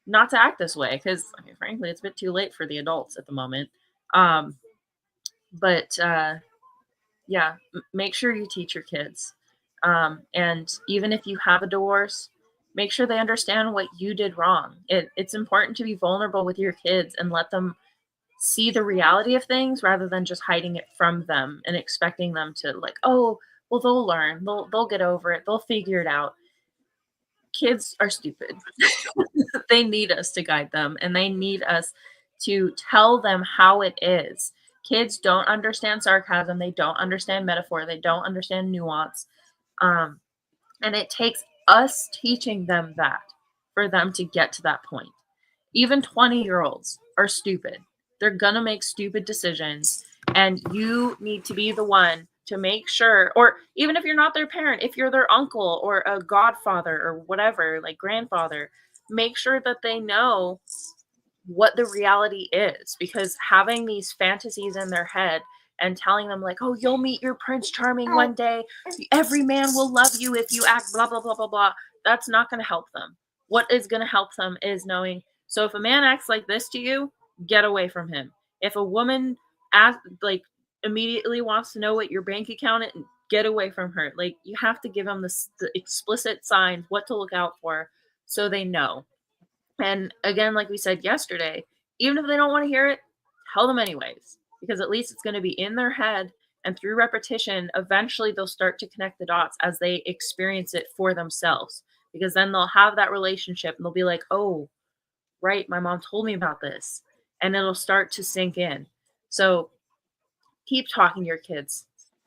J: not to act this way, because I mean, frankly, it's a bit too late for the adults at the moment. Um, but yeah, make sure you teach your kids. And even if you have a divorce, make sure they understand what you did wrong. It's important to be vulnerable with your kids and let them see the reality of things rather than just hiding it from them and expecting them to, like, oh, well, they'll learn, they'll get over it, they'll figure it out. Kids are stupid. They need us to guide them, and they need us to tell them how it is. Kids don't understand sarcasm, they don't understand metaphor, they don't understand nuance. Um, and it takes us teaching them that for them to get to that point. Even 20-year-olds are stupid. They're gonna make stupid decisions, and you need to be the one to make sure, or even if you're not their parent, if you're their uncle or a godfather or whatever, like grandfather, make sure that they know what the reality is, because having these fantasies in their head and telling them, like, oh, you'll meet your Prince Charming one day, every man will love you if you act blah blah blah blah blah, that's not going to help them. What is going to help them is knowing, so if a man acts like this to you, get away from him. If a woman like immediately wants to know what your bank account is, get away from her. Like, you have to give them the explicit signs, what to look out for, so they know. And again, like we said yesterday, even if they don't want to hear it, tell them anyways, because at least it's going to be in their head. And through repetition, eventually they'll start to connect the dots as they experience it for themselves, because then they'll have that relationship and they'll be like, oh, right, my mom told me about this. And it'll start to sink in. So keep talking to your kids,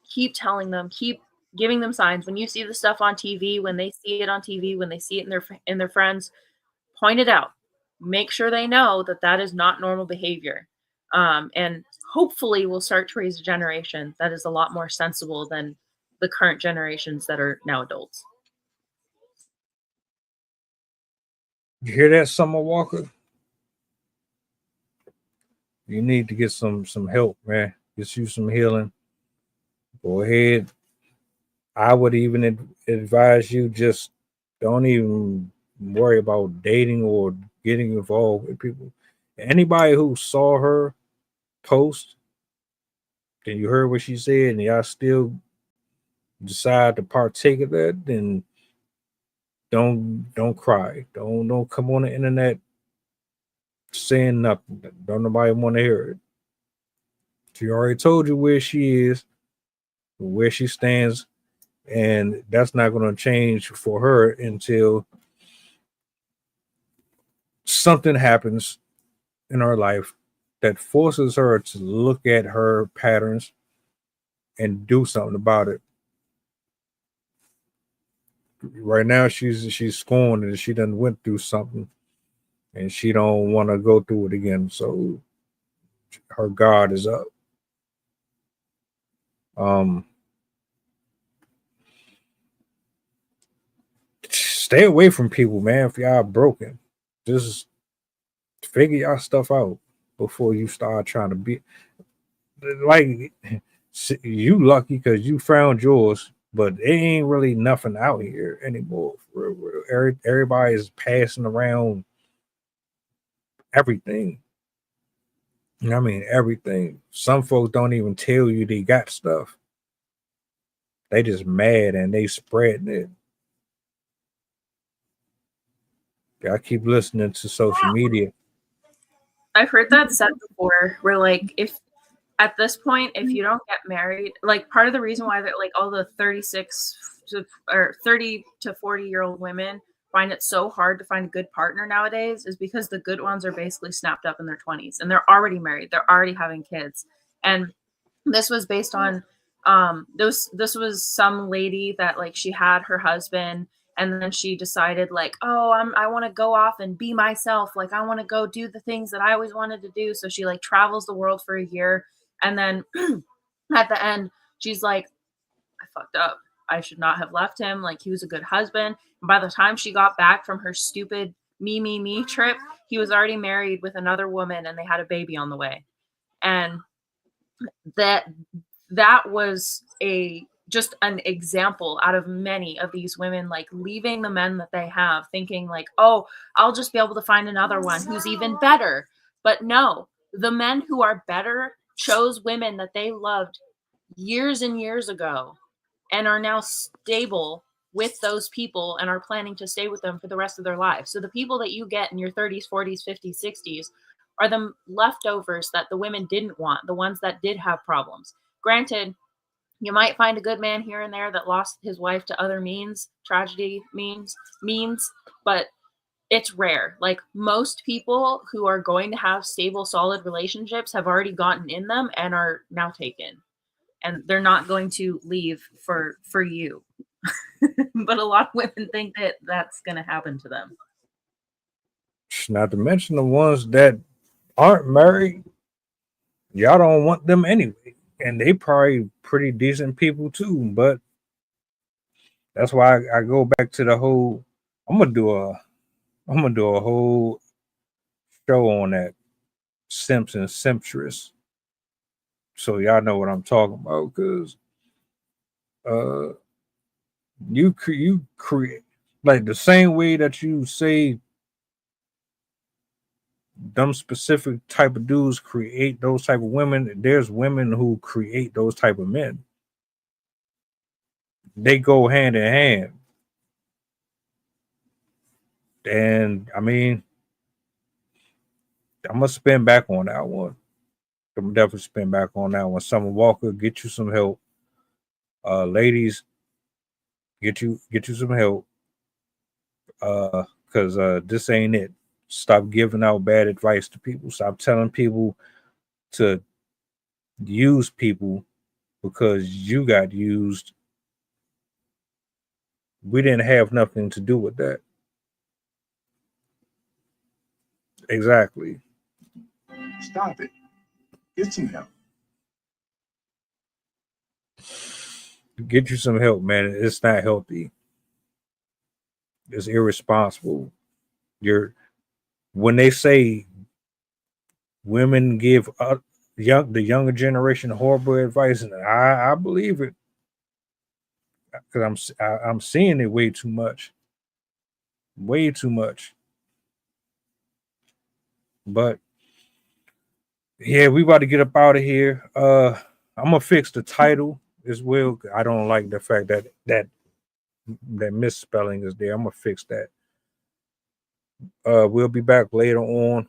J: keep telling them, keep giving them signs. When you see the stuff on TV, when they see it on TV, when they see it in their friends, point it out. Make sure they know that that is not normal behavior. And hopefully we'll start to raise a generation that is a lot more sensible than the current generations that are now adults.
G: You hear that, Summer Walker? You need to get some help, man. Get you some healing. Go ahead. I would even advise you, just don't even worry about dating or getting involved with people. Anybody who saw her post, and you heard what she said, and y'all still decide to partake of that, then don't cry. Don't come on the internet saying nothing. Don't nobody want to hear it. She already told you where she is, where she stands, and that's not going to change for her until something happens in her life that forces her to look at her patterns and do something about it. Right now, she's scorned and she done went through something, and she don't want to go through it again. So her guard is up. Stay away from people, man. If y'all broken, just figure y'all stuff out before you start trying to be like, you lucky because you found yours, but it ain't really nothing out here anymore. Everybody is passing around everything. I mean, everything. Some folks don't even tell you they got stuff. They just mad and they spreading it. I keep listening to social media.
J: I've heard that said before, where, like, if at this point, if you don't get married, like, part of the reason why that, like, all the 36 or 30 to 40-year-old women find it so hard to find a good partner nowadays is because the good ones are basically snapped up in their 20s and they're already married, they're already having kids. And this was based on this was some lady that, like, she had her husband And then she decided, like, oh, I want to go off and be myself. Like, I want to go do the things that I always wanted to do. So she like travels the world for a year. And then at the end, she's like, I fucked up. I should not have left him. Like, he was a good husband. And by the time she got back from her stupid me trip, he was already married with another woman and they had a baby on the way. And that was just an example out of many of these women, like, leaving the men that they have, thinking like, oh, I'll just be able to find another one who's even better. But no, the men who are better chose women that they loved years and years ago and are now stable with those people and are planning to stay with them for the rest of their lives. So the people that you get in your 30s, 40s, 50s, 60s are the leftovers that the women didn't want, the ones that did have problems. Granted, you might find a good man here and there that lost his wife to other tragedy means, but it's rare. Like, most people who are going to have stable, solid relationships have already gotten in them and are now taken. And they're not going to leave for you. But a lot of women think that that's going to happen to them.
G: Not to mention the ones that aren't married. Y'all don't want them anyway. And they probably pretty decent people too. But that's why I go back to the whole, I'm gonna do a whole show on that simps and simptress. So y'all know what I'm talking about, because you create, like, the same way that you say them specific type of dudes create those type of women, there's women who create those type of men. They go hand in hand. And I mean, I'm gonna spin back on that one. I'm definitely spin back on that one. Summer Walker, get you some help. Ladies, get you some help. Because this ain't it. Stop giving out bad advice to people. Stop telling people to use people because you got used. We didn't have nothing to do with that. Exactly.
A: Stop it. Get some help.
G: Get you some help, man. It's not healthy. It's irresponsible. When they say women give the younger generation horrible advice, and I believe it, because I'm seeing it way too much. But yeah, we about to get up out of here. I'm gonna fix the title as well. I don't like the fact that misspelling is there. I'm gonna fix that. We'll be back later on.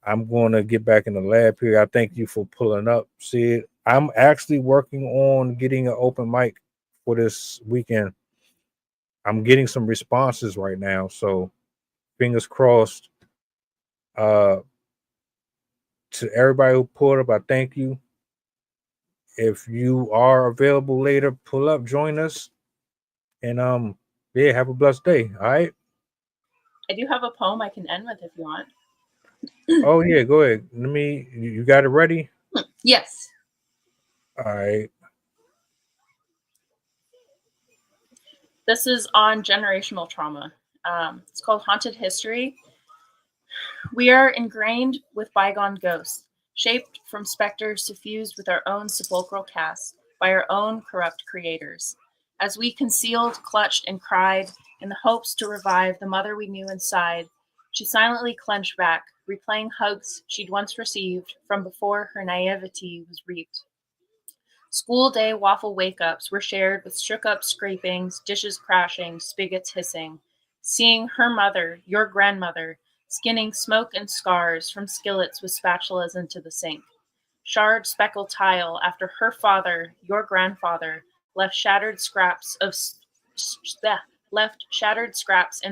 G: I'm going to get back in the lab here. I thank you for pulling up, Sid. I'm actually working on getting an open mic for this weekend. I'm getting some responses right now, so fingers crossed. To everybody who pulled up, I thank you. If you are available later, pull up, join us, and yeah, have a blessed day. All right.
J: I do have a poem I can end with if you want.
G: Oh yeah, go ahead. You got it ready?
J: Yes.
G: All right.
J: This is on generational trauma. It's called Haunted History. We are ingrained with bygone ghosts, shaped from specters suffused with our own sepulchral casts by our own corrupt creators. As we concealed, clutched, and cried in the hopes to revive the mother we knew inside, she silently clenched back, replaying hugs she'd once received from before her naivety was reaped. School day waffle wake-ups were shared with shook-up scrapings, dishes crashing, spigots hissing. Seeing her mother, your grandmother, skinning smoke and scars from skillets with spatulas into the sink. Charred speckled tile after her father, your grandfather, left shattered scraps and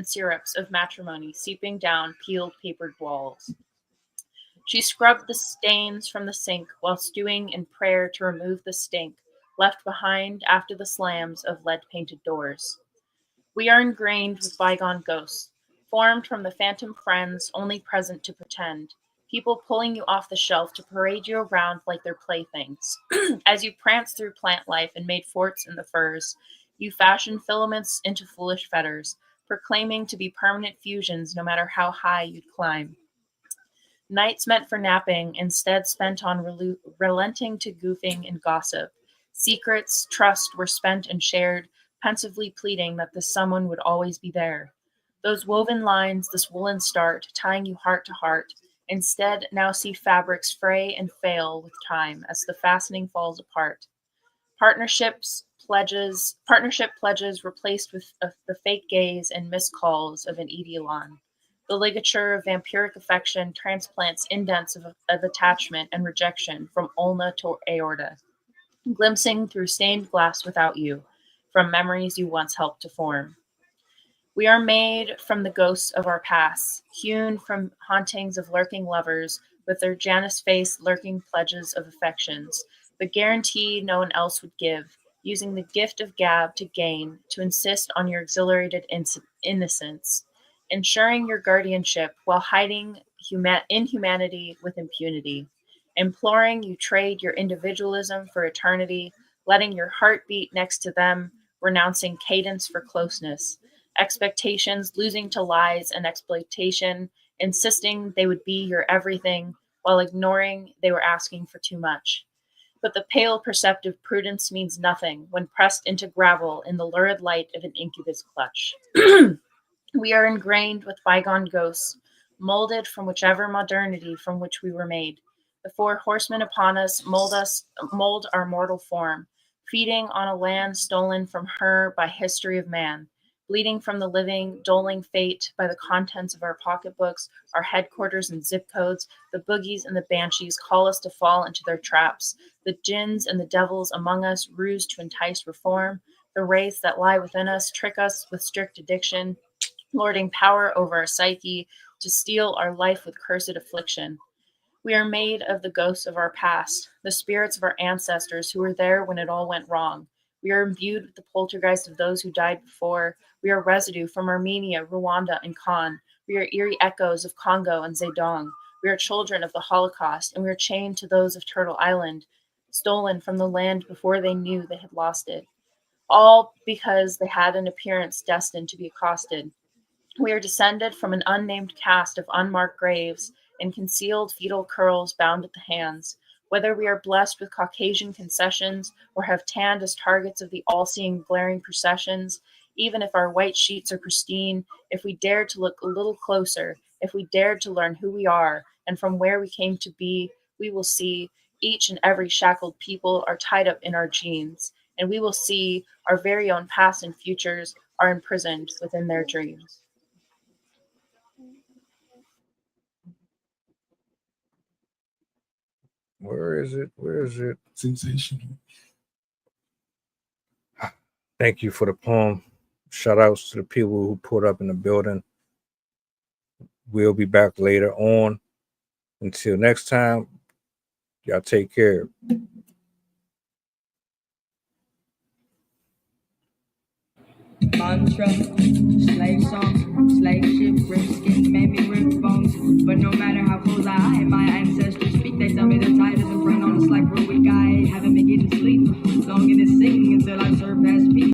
J: syrups of matrimony seeping down peeled papered walls. She scrubbed the stains from the sink while stewing in prayer to remove the stink left behind after the slams of lead-painted doors. We are ingrained with bygone ghosts, formed from the phantom friends only present to pretend, people pulling you off the shelf to parade you around like their playthings. As you pranced through plant life and made forts in the firs, you fashioned filaments into foolish fetters, proclaiming to be permanent fusions no matter how high you'd climb. Nights meant for napping, instead spent on relenting to goofing and gossip. Secrets, trust were spent and shared, pensively pleading that the someone would always be there. Those woven lines, this woolen start, tying you heart to heart, instead now see fabrics fray and fail with time as the fastening falls apart. Partnership pledges replaced with the fake gaze and missed calls of an Eidolon. The ligature of vampiric affection transplants indents of attachment and rejection from ulna to aorta, glimpsing through stained glass without you, from memories you once helped to form. We are made from the ghosts of our past, hewn from hauntings of lurking lovers, with their Janus-faced lurking pledges of affections, the guarantee no one else would give, using the gift of gab to gain, to insist on your exhilarated innocence, ensuring your guardianship while hiding inhumanity with impunity, imploring you trade your individualism for eternity, letting your heart beat next to them, renouncing cadence for closeness, expectations losing to lies and exploitation, insisting they would be your everything while ignoring they were asking for too much. But the pale perceptive prudence means nothing when pressed into gravel in the lurid light of an incubus clutch. We are ingrained with bygone ghosts, molded from whichever modernity from which we were made. The four horsemen upon us mold our mortal form, feeding on a land stolen from her by history of man, bleeding from the living, doling fate by the contents of our pocketbooks, our headquarters and zip codes. The boogies and the banshees call us to fall into their traps. The jinns and the devils among us ruse to entice reform. The wraiths that lie within us trick us with strict addiction, lording power over our psyche to steal our life with cursed affliction. We are made of the ghosts of our past, the spirits of our ancestors who were there when it all went wrong. We are imbued with the poltergeist of those who died before. We are residue from Armenia, Rwanda, and Khan. We are eerie echoes of Congo and Zedong. We are children of the Holocaust, and we are chained to those of Turtle Island, stolen from the land before they knew they had lost it. All because they had an appearance destined to be accosted. We are descended from an unnamed caste of unmarked graves and concealed fetal curls bound at the hands. Whether we are blessed with Caucasian concessions or have tanned as targets of the all-seeing glaring processions, even if our white sheets are pristine, if we dare to look a little closer, if we dare to learn who we are and from where we came to be, we will see each and every shackled people are tied up in our genes, and we will see our very own past and futures are imprisoned within their dreams.
G: Where is it? Where is it?
A: Sensational.
G: Thank you for the poem. Shout outs to the people who put up in the building. We'll be back later on. Until next time, y'all take care.
F: Mantra, slave song, slave ship, rip skin, made me rip bones. But no matter how close I hide my ancestors.